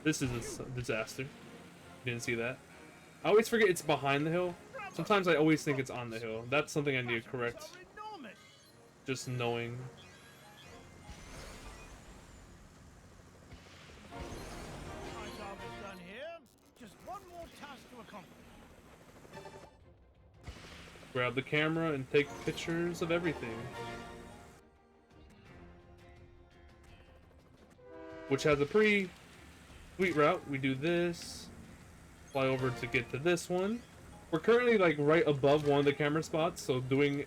This is a disaster. Didn't see that. I always forget it's behind the hill. Sometimes I always think it's on the hill. That's something I need to correct. Just knowing. My job is done here. Just one more task to accomplish. Grab the camera and take pictures of everything. Which has a pretty sweet route. We do this. Fly over to get to this one. We're currently like right above one of the camera spots, so doing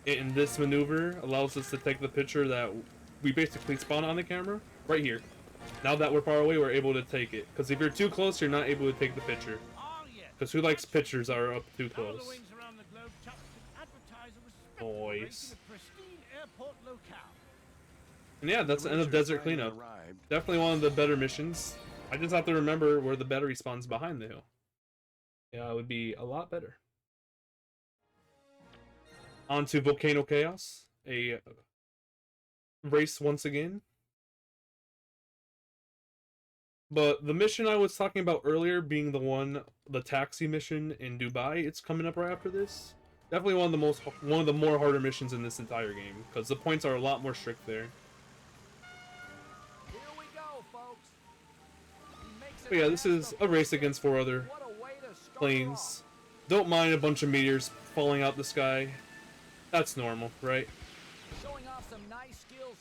it in this maneuver allows us to take the picture that we basically spawn on the camera right here. Now that we're far away, we're able to take it. Because if you're too close, you're not able to take the picture. Because who likes pictures that are up too close? Boys. And yeah, that's the end of Desert Cleanup. Definitely one of the better missions. I just have to remember where the battery spawns behind the hill. Yeah, it would be a lot better. On to Volcano Chaos. A race once again. But the mission I was talking about earlier being the taxi mission in Dubai, it's coming up right after this. Definitely one of the more harder missions in this entire game, because the points are a lot more strict there. Here we go, folks. But yeah, this is a race against 4 other planes. Don't mind a bunch of meteors falling out the sky. That's normal, right?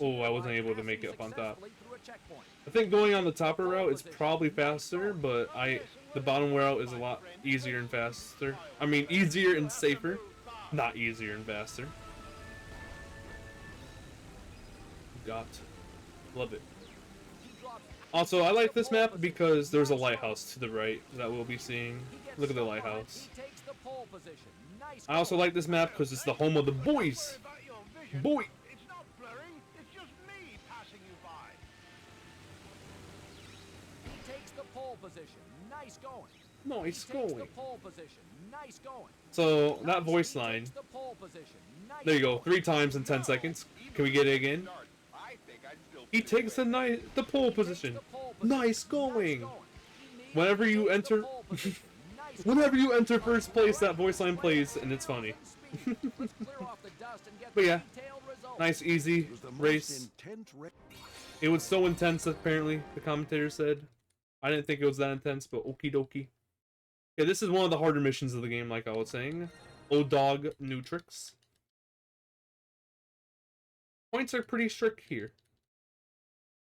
Oh, I wasn't able to make it up on top. I think going on the topper route is probably faster, but the bottom route is a lot easier and faster. I mean, easier and safer, not easier and faster. Got, love it. Also, I like this map because there's a lighthouse to the right that we'll be seeing. Look at the lighthouse. I also like this map because it's the home of the boys. Boy. It's not blurring, it's just me passing you by. He takes the pole position. Nice going. Nice going. The pole position. Nice going. So, that voice line. There you go, 3 times in 10 seconds. Can we get it again? He takes the pole position. Nice going. Whenever you enter whenever you enter first place, that voice line plays and it's funny. But yeah, nice easy race. It was so intense apparently, the commentator said. I didn't think it was that intense, but okie dokie. Yeah, this is one of the harder missions of the game, like I was saying. O-Dog new tricks. Points are pretty strict here.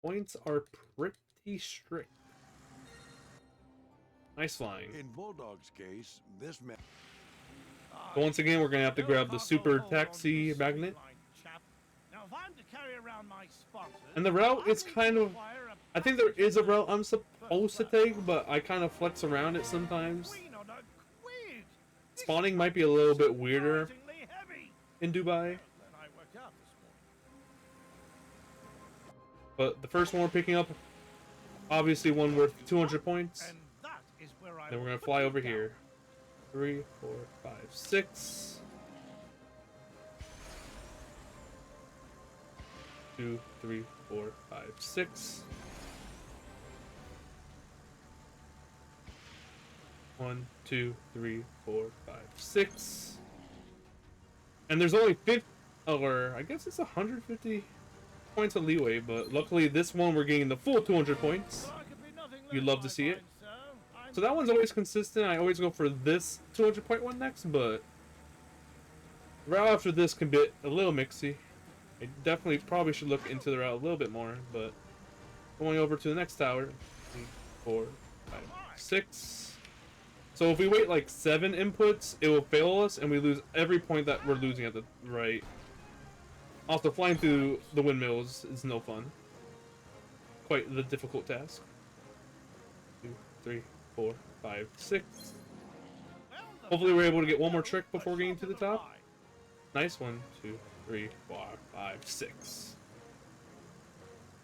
Points are pretty strict. Nice flying. In Bulldog's case, this man. But once again, we're gonna have to grab the super taxi magnet. And the route is kind of, I think there is a route I'm supposed to take, but I kind of flex around it sometimes. Spawning might be a little bit weirder in Dubai. But the first one we're picking up, obviously one worth 200 points. Then we're gonna fly over here. 3, 4, 5, 6. 2, 3, 4, 5, 6. 1, 2, 3, 4, 5, 6. And there's only 50, or I guess it's 150 points of leeway, but luckily this one we're getting the full 200 points. You'd love to see it. So that one's always consistent. I always go for this 200 point one next, but route after this can be a little mixy. I definitely probably should look into the route a little bit more, but going over to the next tower. 3, 4, 5, 6. So if we wait like 7 inputs, it will fail us and we lose every point that we're losing at the right. Also, flying through the windmills is no fun. Quite the difficult task. 2, 3, 4, 5, 6. Hopefully we're able to get one more trick before getting to the top. Nice. 1, 2, 3, 4, 5, 6.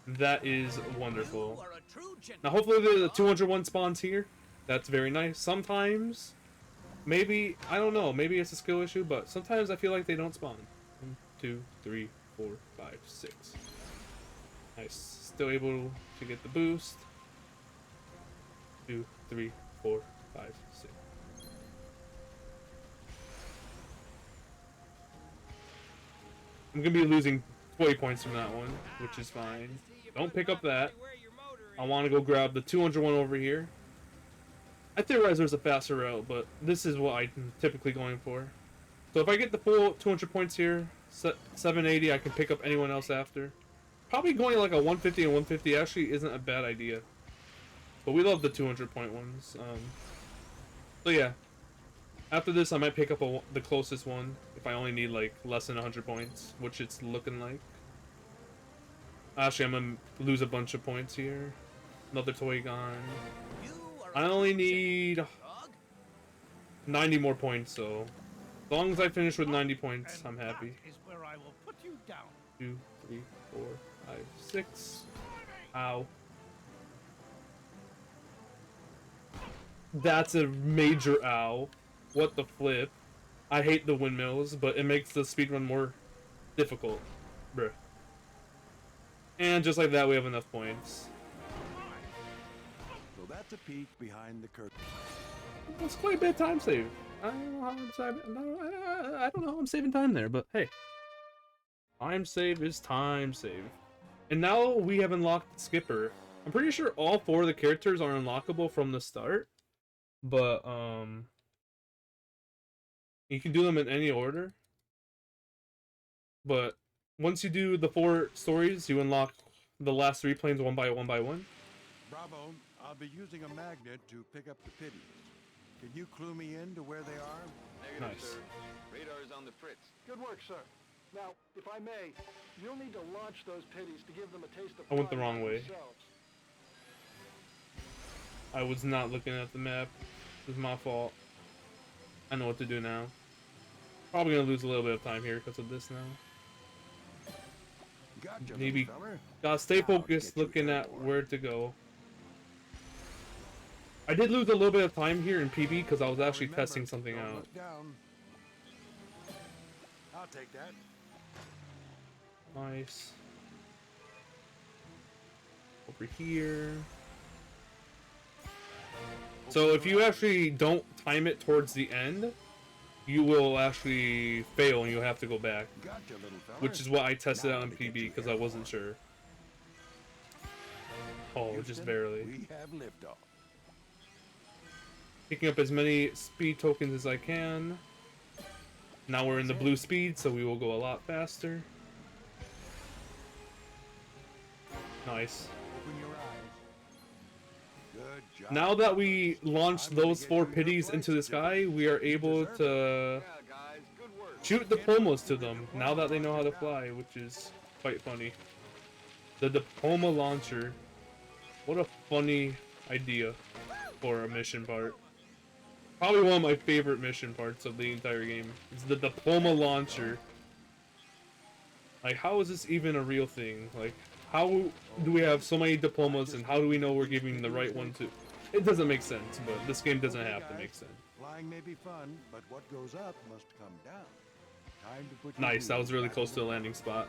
That is wonderful. Now hopefully the 201 spawns here. That's very nice. Sometimes, maybe, I don't know, maybe it's a skill issue, but sometimes I feel like they don't spawn. 1, 2, 3, 4, 5, 6. Nice. Still able to get the boost. 2, 3, 4, 5, 6. I'm gonna be losing 20 points from that one, which is fine. Don't pick up that. I want to go grab the 200 one over here. I theorize there's a faster route, but this is what I'm typically going for. So if I get the full 200 points here, 780, I can pick up anyone else after. Probably going like a 150 and 150 actually isn't a bad idea. But we love the 200 point ones. So yeah, after this I might pick up the closest one if I only need like less than 100 points, which it's looking like. Actually, I'm gonna lose a bunch of points here. Another toy gone. I only need 90 more points, so as long as I finish with 90 points, I'm happy. That is where I will put you down. 2, 3, 4, 5, 6. Ow. That's a major ow. What the flip? I hate the windmills, but it makes the speedrun more difficult. Bruh. And just like that, we have enough points. So that's a peek behind the curtain. That's quite a bit of time save. I don't know how I don't know how I'm saving time there, but hey. Time save is time save. And now we have unlocked Skipper. I'm pretty sure all 4 of the characters are unlockable from the start. But, you can do them in any order. But once you do the 4 stories, you unlock the last 3 planes one by one. Bravo, I'll be using a magnet to pick up the pitties. Can you clue me in to where they are? Negative, Nice. sir. Radar's on the fritz. Good work, sir. Now, if I may, you'll need to launch those pitties to give them a taste of I went the fun wrong way. themselves. I was not looking at the map. It was my fault. I know what to do now. Probably gonna lose a little bit of time here because of this now. Gotcha, Maybe little feller. gotta stay Now to focused get you looking at airborne. where to go. I did lose a little bit of time here in PB because I was actually Remember, testing something don't out. look down. I'll take that. Nice. Over here. So if you actually don't time it towards the end, you will actually fail and you'll have to go back. Gotcha, little feller. Which is what I tested Now out in to get PB you because I wasn't sure. Oh, just Houston, barely. We have liftoff. Picking up as many speed tokens as I can. Now we're in the blue speed, so we will go a lot faster. Nice. Open your eyes. Good job. Now that we launched those 4 pitties into the sky, we are able to Yeah, guys, good work. shoot diplomas to them now that they know how to fly, which is quite funny. The diploma launcher. What a funny idea for a mission part. Probably one of my favorite mission parts of the entire game is the diploma launcher. Like, how is this even a real thing? Like, how do we have so many diplomas and how do we know we're giving the right one to... It doesn't make sense, but this game doesn't have to make sense. Flying may be fun, but what goes up must come down. Time to put Nice, that was really back close in to the the landing spot.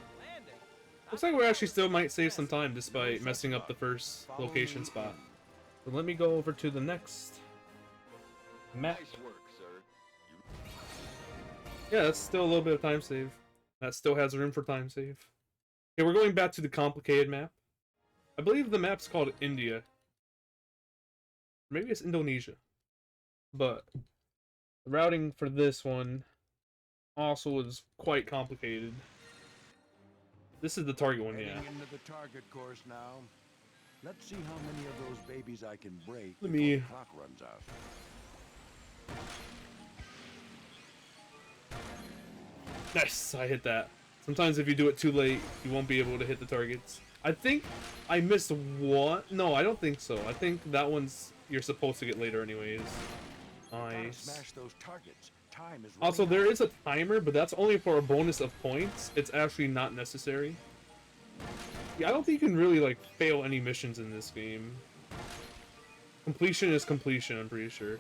Looks like we actually still might save some time despite messing up the first location spot. So let me go over to the next map. Nice work, sir. Yeah, that's still a little bit of time save. That still has room for time save. Okay, we're going back to the complicated map. I believe the map's called India. Maybe it's Indonesia. But the routing for this one also is quite complicated. This is the target one, yeah. Heading into the target course now. Let's see how many of those babies I can break Let before me- the clock runs out. Nice, I hit that. Sometimes if you do it too late, you won't be able to hit the targets. I think I missed one. No, I don't think so. I think that one's you're supposed to get later anyways. Gotta Nice. smash those targets. Time is Also, running there out. is a timer, but that's only for a bonus of points. It's actually not necessary. Yeah, I don't think you can really, like, fail any missions in this game. Completion is completion, I'm pretty sure.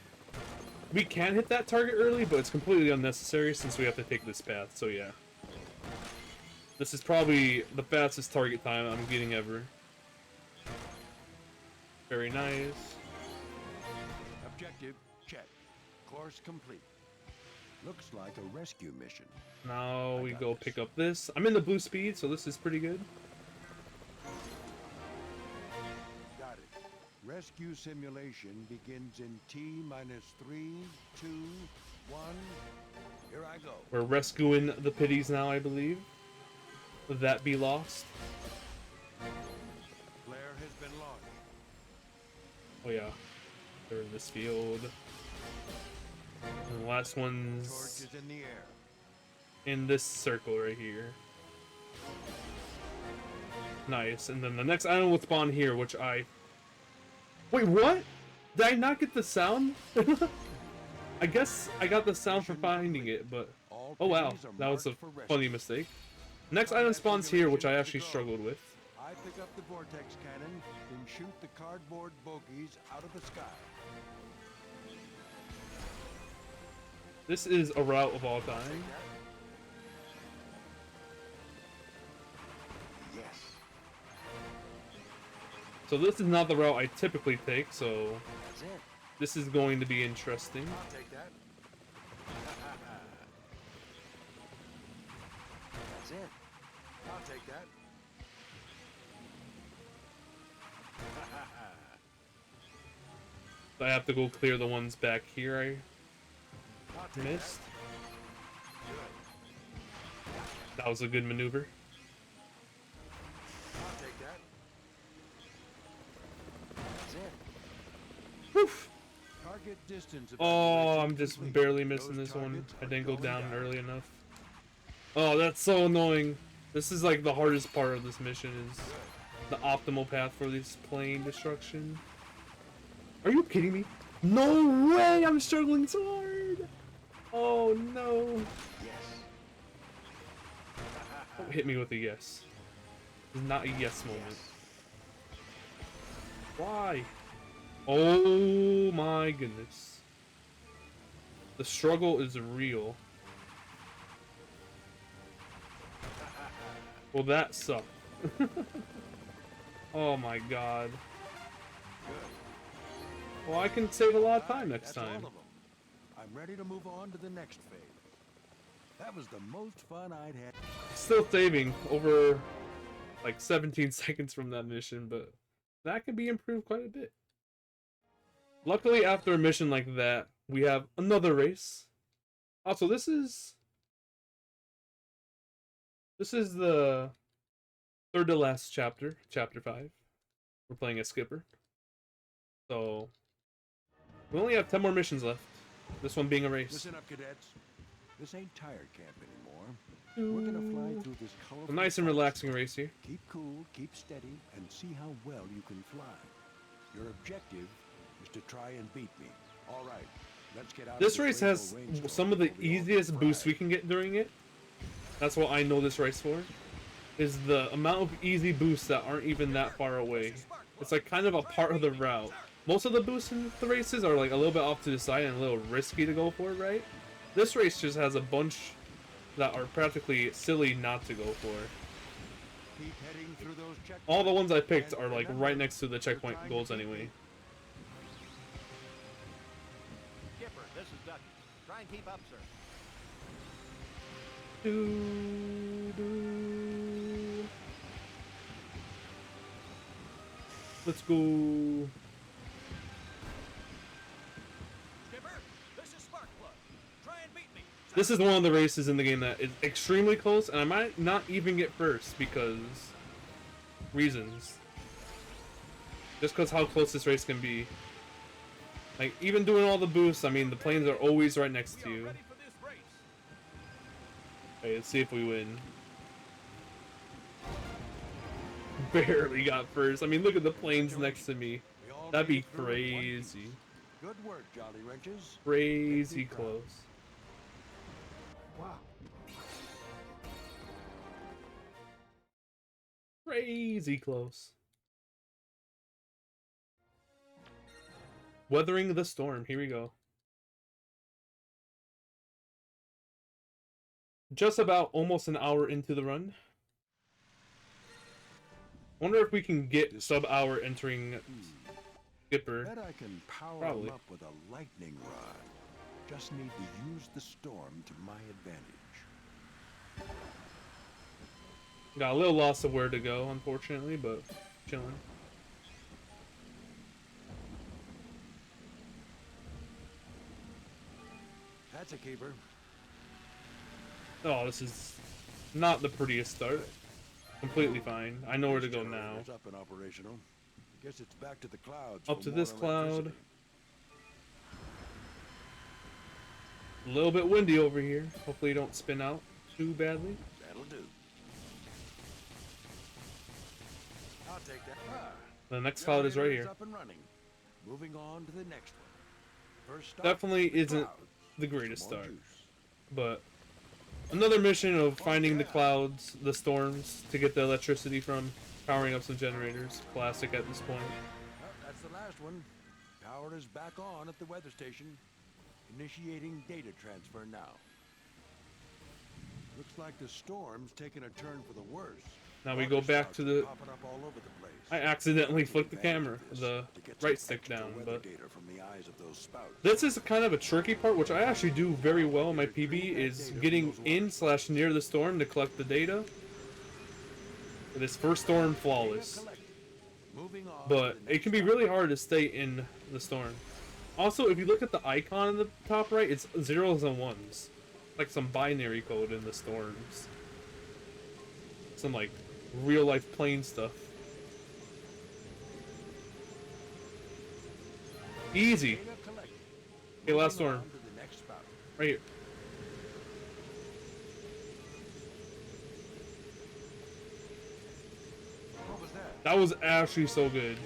We can hit that target early, but it's completely unnecessary since we have to take this path, so yeah. This is probably the fastest target time I'm getting ever. Very nice. Objective, check. Course complete. Looks like a rescue mission. Now we go pick up this. I'm in the blue speed, so this is pretty good. Got it. Rescue simulation begins in T-minus 3, 2, 1. Here I go. We're rescuing the pitties now, I believe. Would that be lost? Flare has been launched. Oh yeah. They're in this field. And the last one's Torch is in the air. in this circle right here. Nice. And then the next island will spawn here, which I... Wait, what? Did I not get the sound? I guess I got the sound for finding it, but... Oh wow, that was a funny mistake. Next island spawns here, which I actually struggled with. I pick up the vortex cannon, then shoot the cardboard bogies out of the sky. This is a route of all time. Yes. So this is not the route I typically take, so That's it. this is going to be interesting. I'll take that. That's it. I'll take that. I have to go clear the ones back here I'll I take missed. Good. That was a good maneuver. I'll take that. That's it. Woof. Target distance. Oh, evaluation I'm just complete. barely missing Those this one. targets I are didn't go going down early enough. Oh, that's so annoying. This is like the hardest part of this mission is the optimal path for this plane destruction. Are you kidding me? No way! I'm struggling so hard! Oh no! Yes. Don't hit me with a yes. This is not a yes moment. Why? Oh my goodness. The struggle is real. Well, that sucked. Oh my god. Well, I can save a lot of time next That's all time. of them. I'm ready to move on to the next phase. That was the most fun I'd had. Still saving over like 17 seconds from that mission, but that can be improved quite a bit. Luckily, after a mission like that, we have another race. Also, this is the third to last chapter, chapter 5. We're playing as Skipper. So, we only have 10 more missions left. This one being a race. Listen up, cadets. This ain't tire camp anymore. We're gonna fly through this colorful. A nice and relaxing race here. Keep cool, keep steady, and see how well you can fly. Your objective is to try and beat me. All right, let's get out. This of race this has rainstorm some of the before we all easiest get boosts we fried. can get during it. That's what I know this race for. Is the amount of easy boosts that aren't even that far away. It's like kind of a part of the route. Most of the boosts in the races are like a little bit off to the side and a little risky to go for, right? This race just has a bunch that are practically silly not to go for. Keep heading through those checkpoints. All the ones I picked And are like remember, right next to the checkpoint trying to goals beat anyway. me. Skipper, this is Ducky. Try and keep up, sir. Let's go. Skipper, this is Sparkplug. Try and beat me. This is one of the races in the game that is extremely close, and I might not even get first because reasons. Just because how close this race can be. Like, even doing all the boosts, I mean, the planes are always right next to We are you. ready for this race. Okay, let's see if we win. Barely got first. I mean, look at the planes next to me. We all That'd made be it through in one piece. crazy. Good work, Jolly Wrenches. Crazy close. Wow. Crazy close. Weathering the storm. Here we go. Just about almost an hour into the run. Wonder if we can get sub-hour entering skipper. Bet I can power Probably. him up with a lightning rod. Just need to use the storm to my advantage. Got a little loss of where to go, unfortunately, but chilling. That's a keeper. Oh, this is not the prettiest start. Completely fine. I know where to go now. Generator's up and operational. Guess it's back to the clouds. Up for to more this cloud. electricity. A little bit windy over here. Hopefully you don't spin out too badly. That'll do. I'll take that. The next cloud is right Generator's here. Up and running. Moving on to the next one. First stop, Definitely the isn't clouds. the greatest More start. juice. But another mission of finding the clouds, the storms, to get the electricity from, powering up some generators. Classic at this point. Well, that's the last one. Power is back on at the weather station. Initiating data transfer now. Looks like the storm's taking a turn for the worse. Now we go back to the... Popping up all over the place. I accidentally flicked the camera, the right stick down, but this is kind of a tricky part, which I actually do very well in my PB, is getting in/near the storm to collect the data. This first storm, flawless. But it can be really hard to stay in the storm. Also, if you look at the icon in the top right, it's zeros and ones. Like some binary code in the storms. Some like real life plane stuff. Easy. Okay, last storm. Right here. That was actually so good.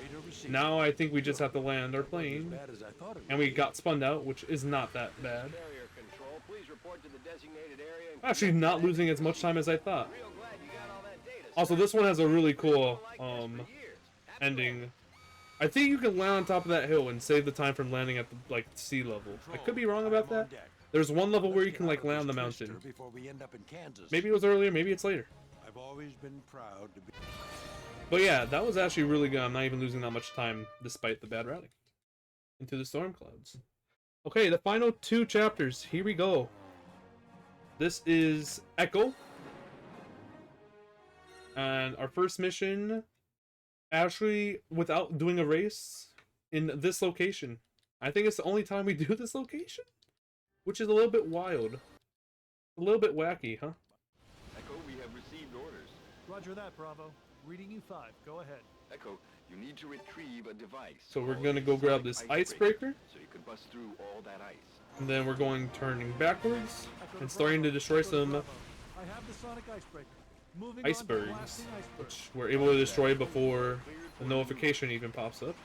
Now I think we just have to land our plane. And we got spun out, which is not that bad. Actually not losing as much time as I thought. Also, this one has a really cool ending. I think you can land on top of that hill and save the time from landing at the like sea level. I could be wrong about that. There's one level where you can like land on the mountain. Maybe it was earlier, maybe it's later. I've always been proud to be. But yeah, that was actually really good. I'm not even losing that much time despite the bad routing. Into the storm clouds. Okay, the final 2 chapters. Here we go. This is Echo. And our first mission, actually, without doing a race, in this location. I think it's the only time we do this location, which is a little bit wild. A little bit wacky, huh? Echo, we have received orders. Roger that, Bravo. Reading you 5. Go ahead. Echo, you need to retrieve a device. So we're gonna go grab this icebreaker. So you can bust through all that ice. And then we're going turning backwards and starting to destroy some I have the sonic icebreaker. Moving icebergs, on to blasting iceberg. which we're able to destroy before the notification even pops up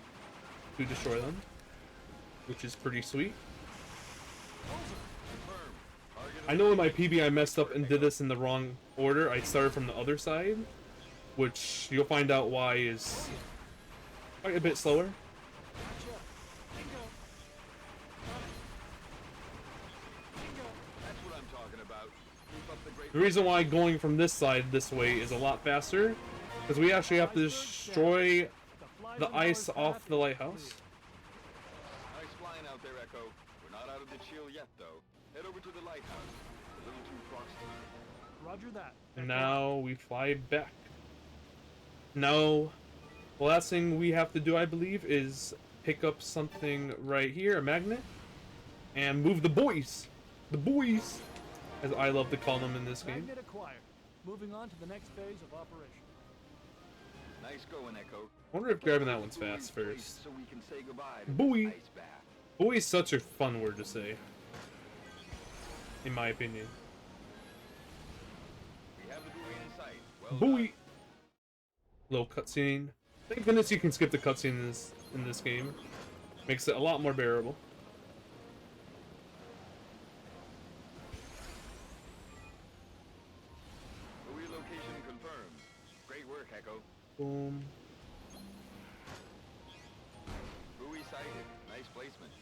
to destroy them, which is pretty sweet. I know in my PB I messed up and did this in the wrong order. I started from the other side, which you'll find out why is quite a bit slower. That's what I'm talking about. Keep up the great The reason why going from this side this way is a lot faster, because we actually have to destroy the ice off the lighthouse. Nice flying out there, Echo. We're not out of the chill yet, though. Head over to the lighthouse. A little too frosty. Roger that. And now we fly back. Now, the last thing we have to do, I believe, is pick up something right here, a magnet, and move the boys. The boys, as I love to call them in this game. Magnet acquired. Moving on to the next phase of operation. Nice going, Echo. I wonder if grabbing that one's fast first. So we can say goodbye to Boy. the ice bath. Boy is such a fun word to say, in my opinion. We have the buoy in sight. Well Boy. done. Little cutscene. Thank goodness you can skip the cutscene in this game. Makes it a lot more bearable. Buoy location confirmed. Great work, Echo. Boom. Buoy sighted. Nice placement.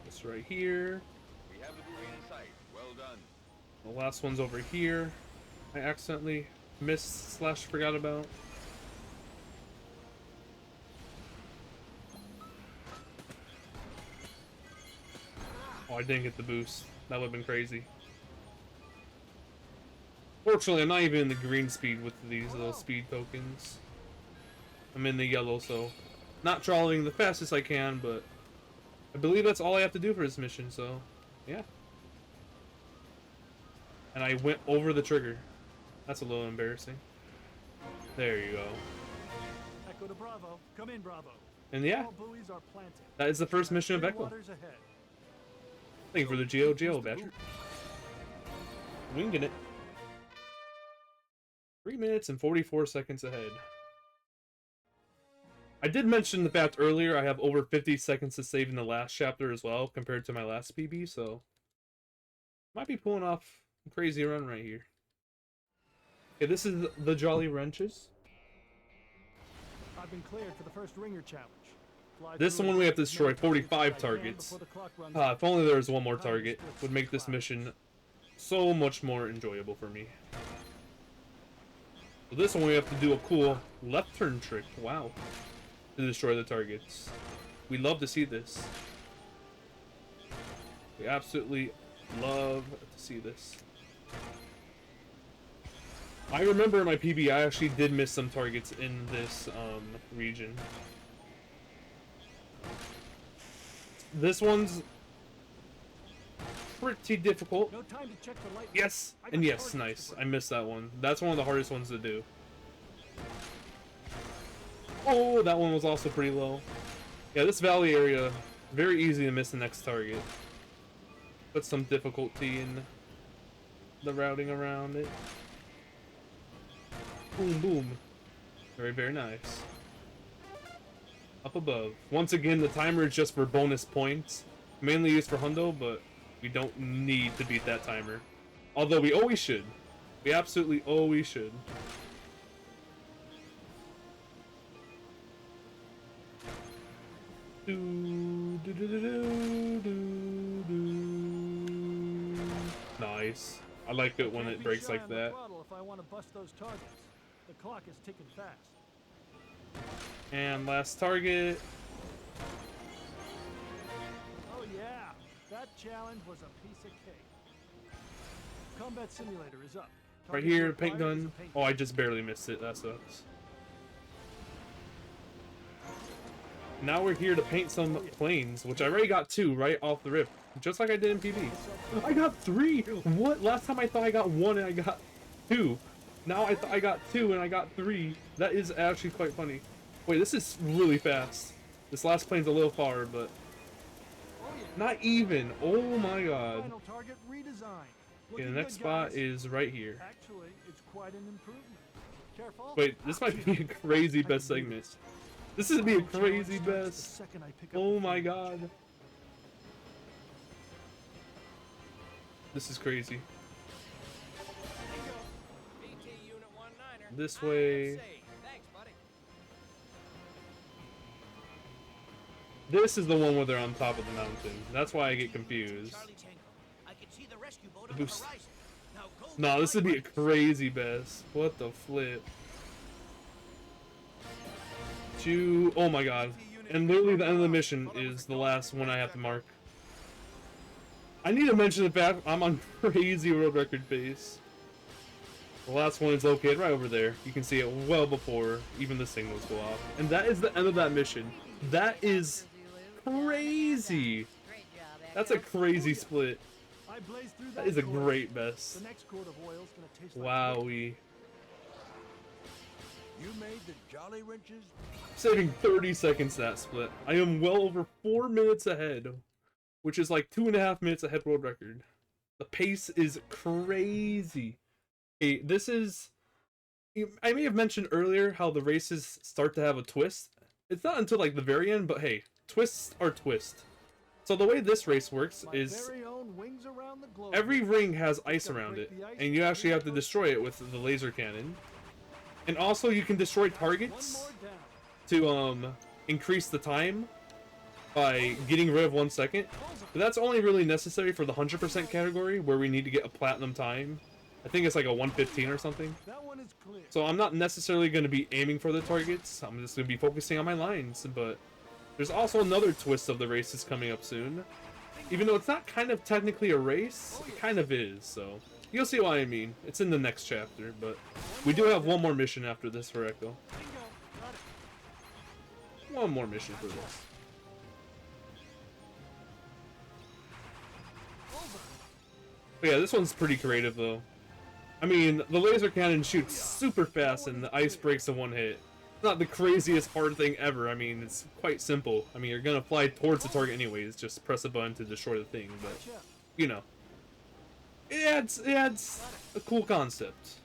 It's right here. We have the buoy in sight. Well done. The last one's over here. I accidentally missed / forgot about. Oh, I didn't get the boost. That would have been crazy. Fortunately, I'm not even in the green speed with these little speed tokens. I'm in the yellow, so not trolleying the fastest I can, but I believe that's all I have to do for this mission, so yeah. And I went over the trigger. That's a little embarrassing. There you go. Echo to Bravo. Come in, Bravo. And yeah, All buoys are planted. that is the first mission of Clear Echo. waters ahead. Thank you for the Geo Badger. Winging it. 3 minutes and 44 seconds ahead. I did mention the fact earlier I have over 50 seconds to save in the last chapter as well, compared to my last PB, so might be pulling off a crazy run right here. Okay, this is the Jolly Wrenches. I've been cleared for the first ringer challenge. Fly This through one as we have to many destroy targets 45 as I can targets. before the clock runs out. If only there was one more target, would make this mission so much more enjoyable for me. So this one we have to do a cool left turn trick, wow, to destroy the targets. We love to see this. We absolutely love to see this. I remember in my PB I actually did miss some targets in this region. This one's pretty difficult. No time to check the light. Yes, and yes, nice. I missed that one. That's one of the hardest ones to do. Oh, that one was also pretty low. Yeah, this valley area, very easy to miss the next target. Put some difficulty in the routing around it. Boom, boom. Very, very nice. Up above. Once again, the timer is just for bonus points. Mainly used for hundo, but we don't need to beat that timer. Although we always should. We absolutely always should. Nice. I like it when it breaks like that. If I want to bust those targets. The clock is ticking fast. And last target. Oh yeah, that challenge was a piece of cake. Combat simulator is up. Right Target here, required paint is gun. a paint Oh, I just barely missed it. That sucks. Now we're here to paint some planes, which I already got 2 right off the rip, just like I did in PB. I got 3. What? Last time I thought I got 1 and I got 2. Now I thought I got 2 and I got 3. That is actually quite funny. Wait, this is really fast. This last plane's a little far, but not even. Oh my god. Final target redesign. Okay, the next spot is right here. Actually, it's quite an improvement. Careful. Wait, this might be a crazy best segment. This is be a crazy best. Oh my god. This is crazy. This way. This is the one where they're on top of the mountain. That's why I get confused. Boost. No, this would be a crazy best. What the flip? Oh my god. And literally the end of the mission is the last one I have to mark. I need to mention the fact I'm on crazy world record pace. The last one is located right over there. You can see it well before even the signals go off. And that is the end of that mission. That is crazy. That's a crazy split. That is a great best. Wowee. You made the Jolly Wrenches? Saving 30 seconds that split. I am well over 4 minutes ahead, which is like 2.5 minutes ahead world record. The pace is crazy. Okay, this is... I may have mentioned earlier how the races start to have a twist. It's not until like the very end, but hey, twists are twists. So the way this race works is every ring has ice around it, and you actually have to destroy it with the laser cannon. And also you can destroy targets to increase the time by getting rid of 1 second. But that's only really necessary for the 100% category where we need to get a platinum time I think it's like a 115 or something. That one is clear. So I'm not necessarily going to be aiming for the targets. I'm just going to be focusing on my lines. But there's also another twist of the races coming up soon. Even though it's not kind of technically a race, it kind of is. So you'll see what I mean. It's in the next chapter. But we do have one more mission after this for Echo. One more mission for this. But yeah, this one's pretty creative though. I mean, the laser cannon shoots super fast and the ice breaks in one hit. It's not the craziest hard thing ever. I mean, it's quite simple. I mean, you're gonna fly towards the target anyways. Just press a button to destroy the thing. But you know, it adds a cool concept.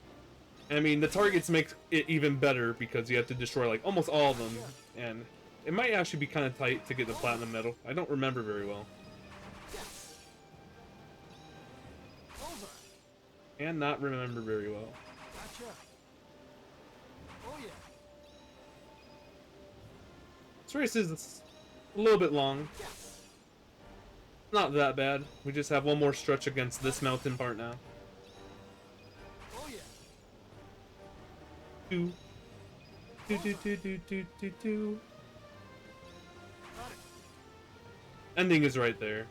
I mean, the targets make it even better because you have to destroy like almost all of them, and it might actually be kind of tight to get the platinum medal. I don't remember very well. And not remember very well. Gotcha. Oh yeah. This race is a little bit long. Not that bad. We just have one more stretch against this mountain part now. Oh yeah. Do. Do. Ending is right there.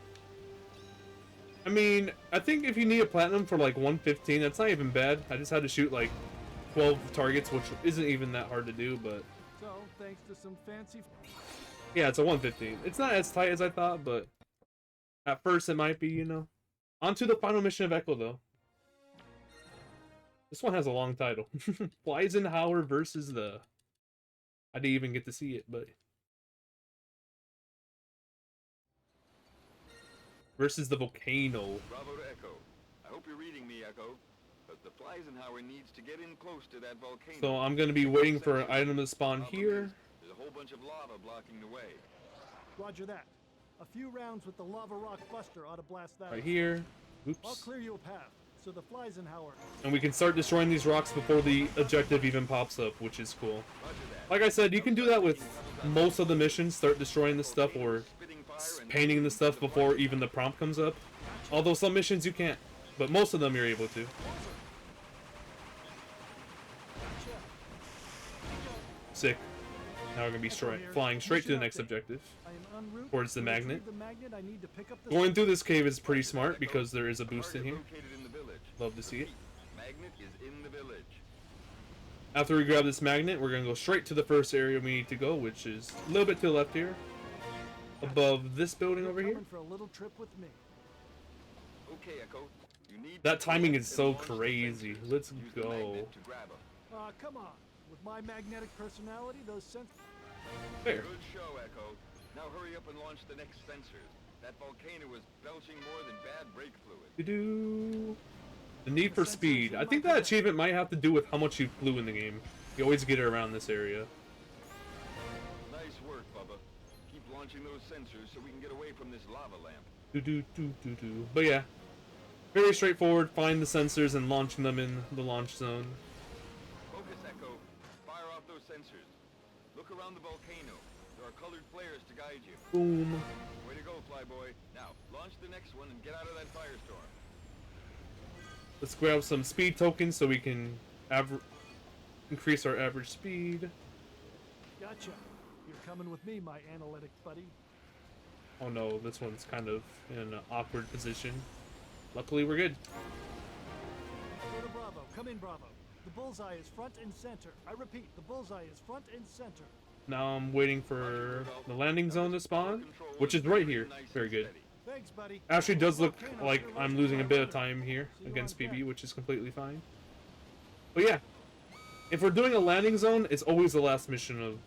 I mean, I think if you need a platinum for like 115, that's not even bad. I just had to shoot like 12 targets, which isn't even that hard to do, but... So, thanks to some fancy... Yeah, it's a 115. It's not as tight as I thought, but... At first it might be, you know. On to the final mission of Echo, though. This one has a long title. Eisenhower versus the... I didn't even get to see it, but... Versus the volcano. Bravo to Echo. I hope you're reading me, Echo. But the Eisenhower needs to get in close to that volcano. So I'm gonna be waiting for an item to spawn here. There's a whole bunch of lava blocking the way. Roger that. A few rounds with the lava rock buster ought to blast that. Right here. I'll Oops. clear you a path. So the Eisenhower. And we can start destroying these rocks before the objective even pops up, which is cool. Like I said, you can do that with most of the missions. Start destroying the stuff or painting the stuff before even the prompt comes up. Although some missions you can't, but most of them you're able to. Sick. Now we're gonna be flying straight to the next objective. Towards the magnet. Going through this cave is pretty smart because there is a boost in here. Love to see it. Magnet is in the village. After we grab this magnet, we're gonna go straight to the first area we need to go, which is a little bit to the left here. Above this building over here. For a little trip with me. Okay, Echo. You need That timing is so crazy. Let's go. Come on. With my magnetic personality, those sensors... There. Good show, Echo. Now hurry up and launch the next sensors. That volcano is belching more than bad brake fluid. Do the need for speed. I think that achievement might have to do with how much you flew in the game. You always get it around this area. Nice work, Bubba. Keep launching those sensors so we can get away from this lava lamp. Do. But yeah, very straightforward. Find the sensors and launching them in the launch zone. Focus, Echo. Fire off those sensors. Look around the volcano. There are colored flares to guide you. Boom. Way to go, Flyboy. Now, launch the next one and get out of that firestorm. Let's grab some speed tokens so we can increase our average speed. Gotcha. You're coming with me, my analytic buddy. Oh no, this one's kind of in an awkward position. Luckily, we're good. Go to Bravo. Come in, Bravo. The bullseye is front and center. I repeat, the bullseye is front and center. Now I'm waiting for the landing zone to spawn, which is right here. Very good. Thanks, buddy. Actually does look like I'm losing a bit of time here against PB, which is completely fine. But yeah, if we're doing a landing zone, it's always the last mission of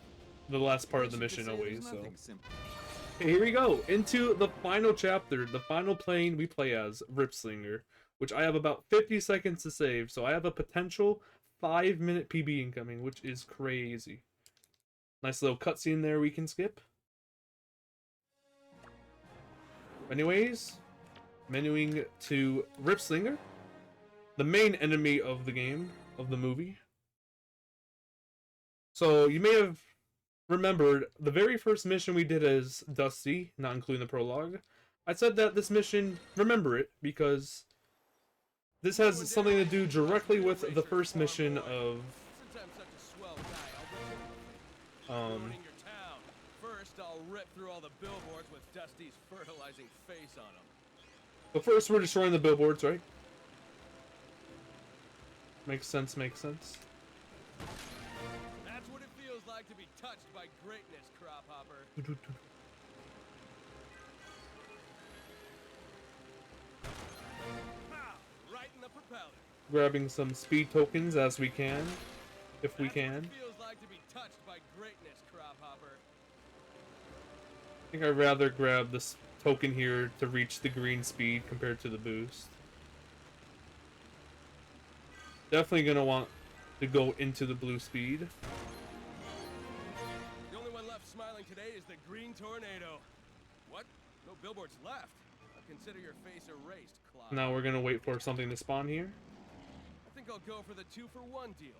the last part of the mission always. So okay, here we go into the final chapter, the final plane we play as Ripslinger, which I have about 50 seconds to save. So I have a potential 5-minute PB incoming, which is crazy. Nice little cutscene there we can skip. Anyways, menuing to Ripslinger, the main enemy of the game, of the movie. So you may have remembered the very first mission we did as Dusty, not including the prologue. I said that this mission, remember it, because This has something to do directly with the first mission of Since I'm such a swell guy, I'll ruining your town. First, I'll rip through all the billboards with Dusty's fertilizing face on them. But first we're destroying the billboards, right? Makes sense, makes sense. That's what it feels like to be touched by greatness, Crop Hopper. Pow! Right in the propeller. Grabbing some speed tokens as we can, if we can. That's what it feels like to be touched by greatness, Crop Hopper. I think I'd rather grab this token here to reach the green speed compared to the boost. Definitely gonna want to go into the blue speed. The only one left smiling today is the Green Tornado. What? No billboards left. I'll consider your face erased, Cloud. Now we're gonna wait for something to spawn here. I think I'll go for the 2-for-1 deal.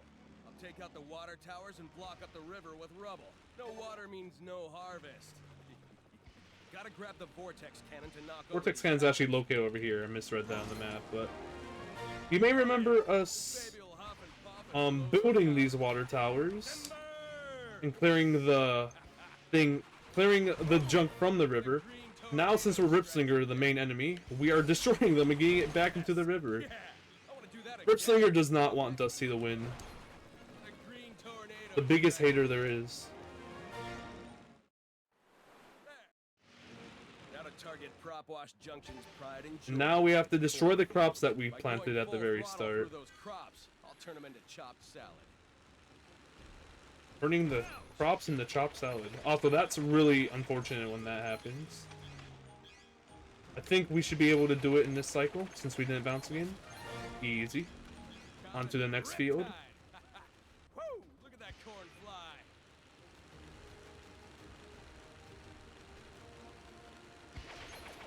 I'll take out the water towers and block up the river with rubble. No water means no harvest. Gotta grab the vortex cannon to knock Vortex cannon's actually located over here. I misread that on the map, but you may remember us building these water towers and clearing the junk from the river. Now, since we're Ripslinger, the main enemy, we are destroying them and getting it back into the river. Ripslinger does not want Dusty to win. The biggest hater there is. Target Prop Wash Junction's pride and joy. Now we have to destroy the crops that we planted at the very start. Those crops, I'll turn them into chopped salad. Turning the crops into chopped salad. Also, that's really unfortunate when that happens. I think we should be able to do it in this cycle since we didn't bounce again. Easy. On to the next field. Woo! Look at that corn fly.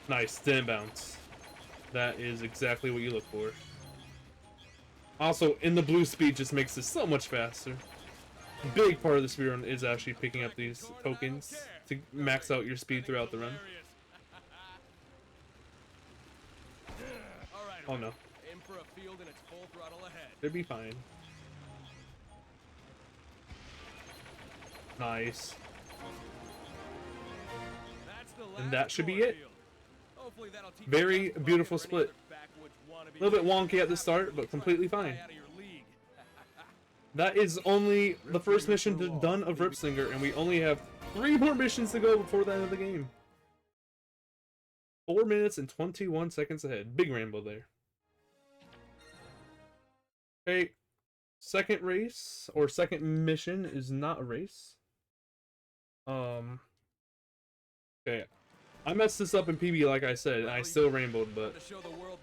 Nice, didn't bounce. That is exactly what you look for. Also, in the blue speed just makes this so much faster. A big part of the speedrun is actually picking up these tokens to max out your speed throughout the run. Oh no. Aim for a field and it's full throttle ahead. They'd be fine. Nice. And that should be it. Very beautiful split. A little bit wonky at the start, but completely fine. That is only the first mission done of Ripslinger, and we only have 3 more missions to go before the end of the game. 4 minutes and 21 seconds ahead. Big rainbow there. Okay, second race, or second mission is not a race. Okay. I messed this up in PB like I said, and I still rainbowed, but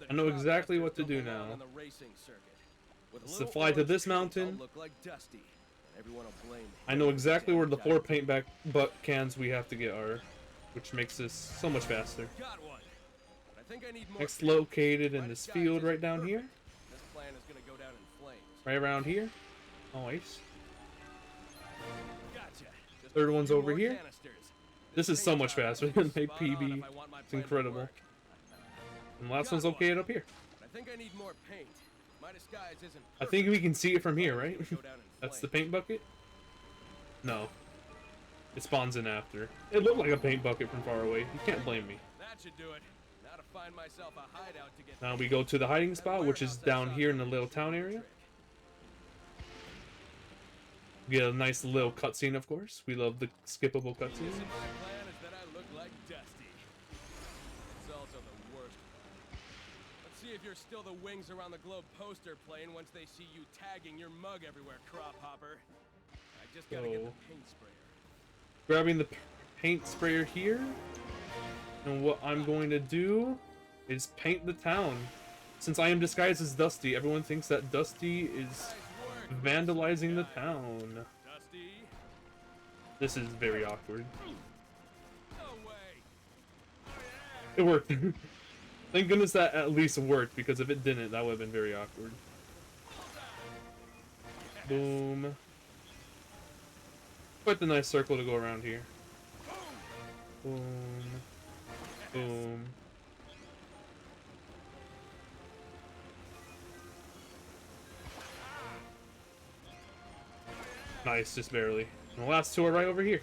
I know exactly what to do now. It's to fly to this mountain. I know exactly where the 4 paint butt cans we have to get are, which makes this so much faster. Next located in this field right down here. Right around here. Nice. Third one's over here. This is so much faster than my PB. It's incredible. And the last one's located up here. I think we can see it from here, right? That's the paint bucket? No. It spawns in after. It looked like a paint bucket from far away. You can't blame me. Now we go to the hiding spot, which is down here in the little town area. We get a nice little cutscene, of course. We love the skippable cutscenes. If you're still the wings around the globe poster playing once they see you tagging your mug everywhere, Crop Hopper. I just gotta get the paint sprayer. Grabbing the paint sprayer here. And what I'm going to do is paint the town. Since I am disguised as Dusty, everyone thinks that Dusty is vandalizing the town. This is very awkward. It worked. Thank goodness that at least worked, because if it didn't, that would have been very awkward. Boom. Quite the nice circle to go around here. Boom. Boom. Nice, just barely. And the last two are right over here.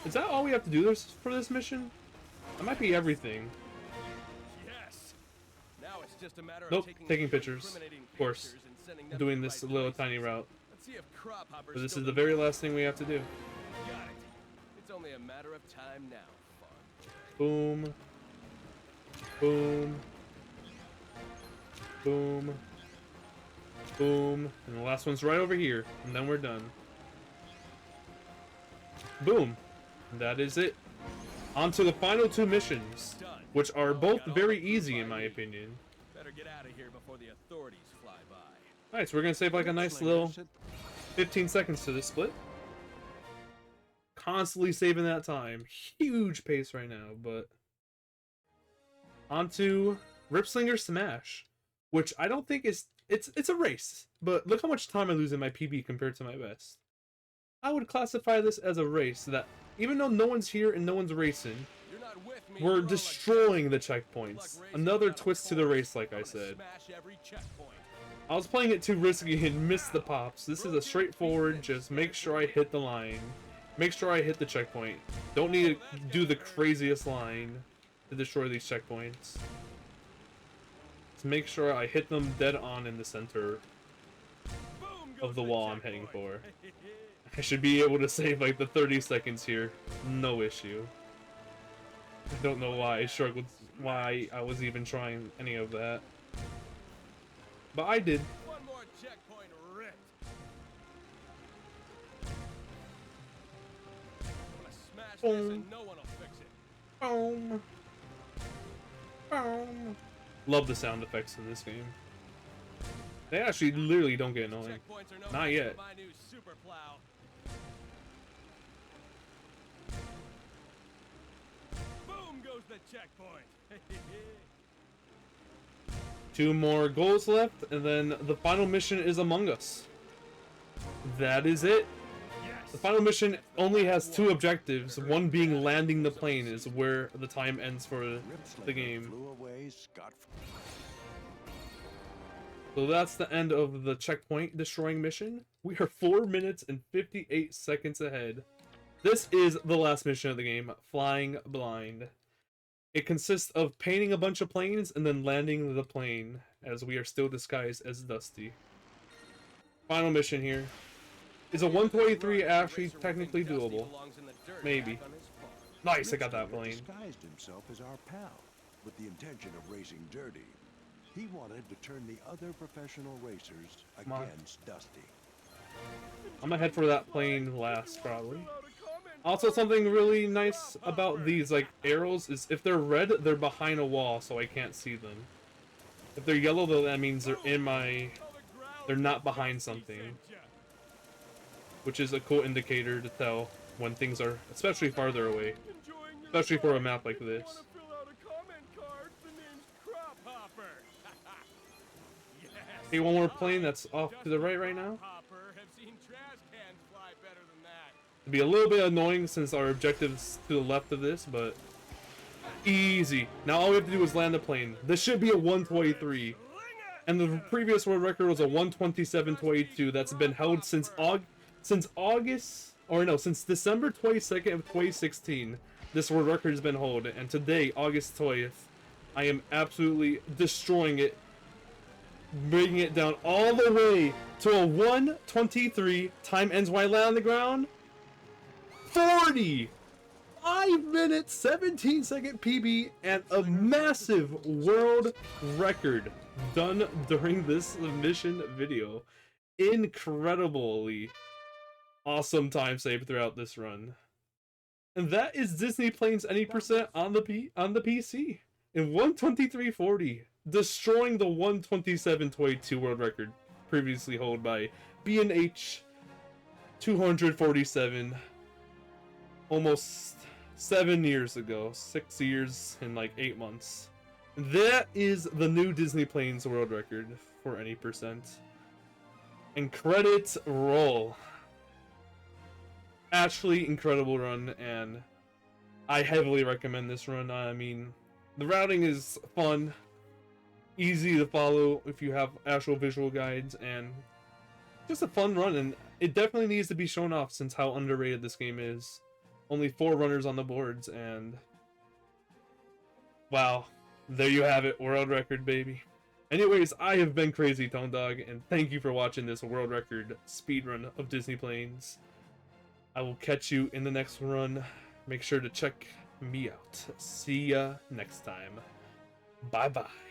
Is that all we have to do for this mission? That might be everything. Yes. Now it's just a matter of Nope, taking pictures. Of course. Doing this little tiny route. Let's see if crop hoppers But this still is the very last thing we have to do. got it. It's only a matter of time now, fun. Boom. Boom. Boom. Boom. And the last one's right over here. And then we're done. Boom. And that is it. On to the final two missions, which are both very easy in my opinion. Better get out of here before the authorities fly by. Alright, so we're gonna save like a nice little 15 seconds to this split. Constantly saving that time. Huge pace right now, but on to Ripslinger Smash, which I don't think is it's a race, but look how much time I lose in my PB compared to my best. I would classify this as a race that even though no one's here and no one's racing, we're destroying the checkpoints. Another twist to the race, like I said. I was playing it too risky and missed the pops. This is a straightforward, just make sure I hit the line. Make sure I hit the checkpoint. Don't need to do the craziest line to destroy these checkpoints. To make sure I hit them dead on in the center of the wall I'm heading for. I should be able to save like the 30 seconds here. No issue. I don't know why I struggled, why I was even trying any of that. But I did. One more checkpoint ripped. I'm gonna smash this and no one will fix it. Boom. Boom. Love the sound effects in this game. They actually literally don't get annoying. Not yet. My new super plow. Boom goes the checkpoint. Two more goals left, and then the final mission is Among Us. That is it. The final mission only has two objectives, one being landing the plane is where the time ends for the game. So that's the end of the checkpoint destroying mission. We are 4 minutes and 58 seconds ahead. This is the last mission of the game, Flying Blind. It consists of painting a bunch of planes and then landing the plane, as we are still disguised as Dusty. Final mission here. Is a 123 actually technically doable? Maybe. Nice, I got that plane. Disguised himself as our pal, with the intention of racing dirty. He wanted to turn the other professional racers against Dusty. I'm gonna head for that plane last, probably. Also, something really nice about these like arrows is if they're red, they're behind a wall, so I can't see them. If they're yellow, though, that means they're not behind something, which is a cool indicator to tell when things are, especially farther away, especially for a map like this. Hey, one more plane that's off to the right now. It'd be a little bit annoying since our objective's to the left of this, but easy. Now all we have to do is land the plane. This should be a 123, and the previous world record was a 127.22 that's been held since December 22nd of 2016. This world record has been held, and today, August 20th, I am absolutely destroying it, bringing it down all the way to a 123. Time ends when I land on the ground. 40! 5 minutes, 17 second PB, and a massive world record done during this mission video. Incredibly awesome time save throughout this run. And that is Disney Planes Any Percent on the PC in 123.40, destroying the 127.22 world record previously held by B&H 247 almost 7 years ago, 6 years and like 8 months. That is the new Disney Planes world record for Any Percent. And credits roll. Actually incredible run, and I heavily recommend this run. I mean, the routing is fun. easy to follow if you have actual visual guides, and just a fun run, and it definitely needs to be shown off since how underrated this game is. Only 4 runners on the boards, and wow, there you have it, world record, baby. Anyways, I have been Crazy Tone Dog, and thank you for watching this world record speedrun of Disney Planes. I will catch you in the next run. Make sure to check me out. See ya next time. Bye bye.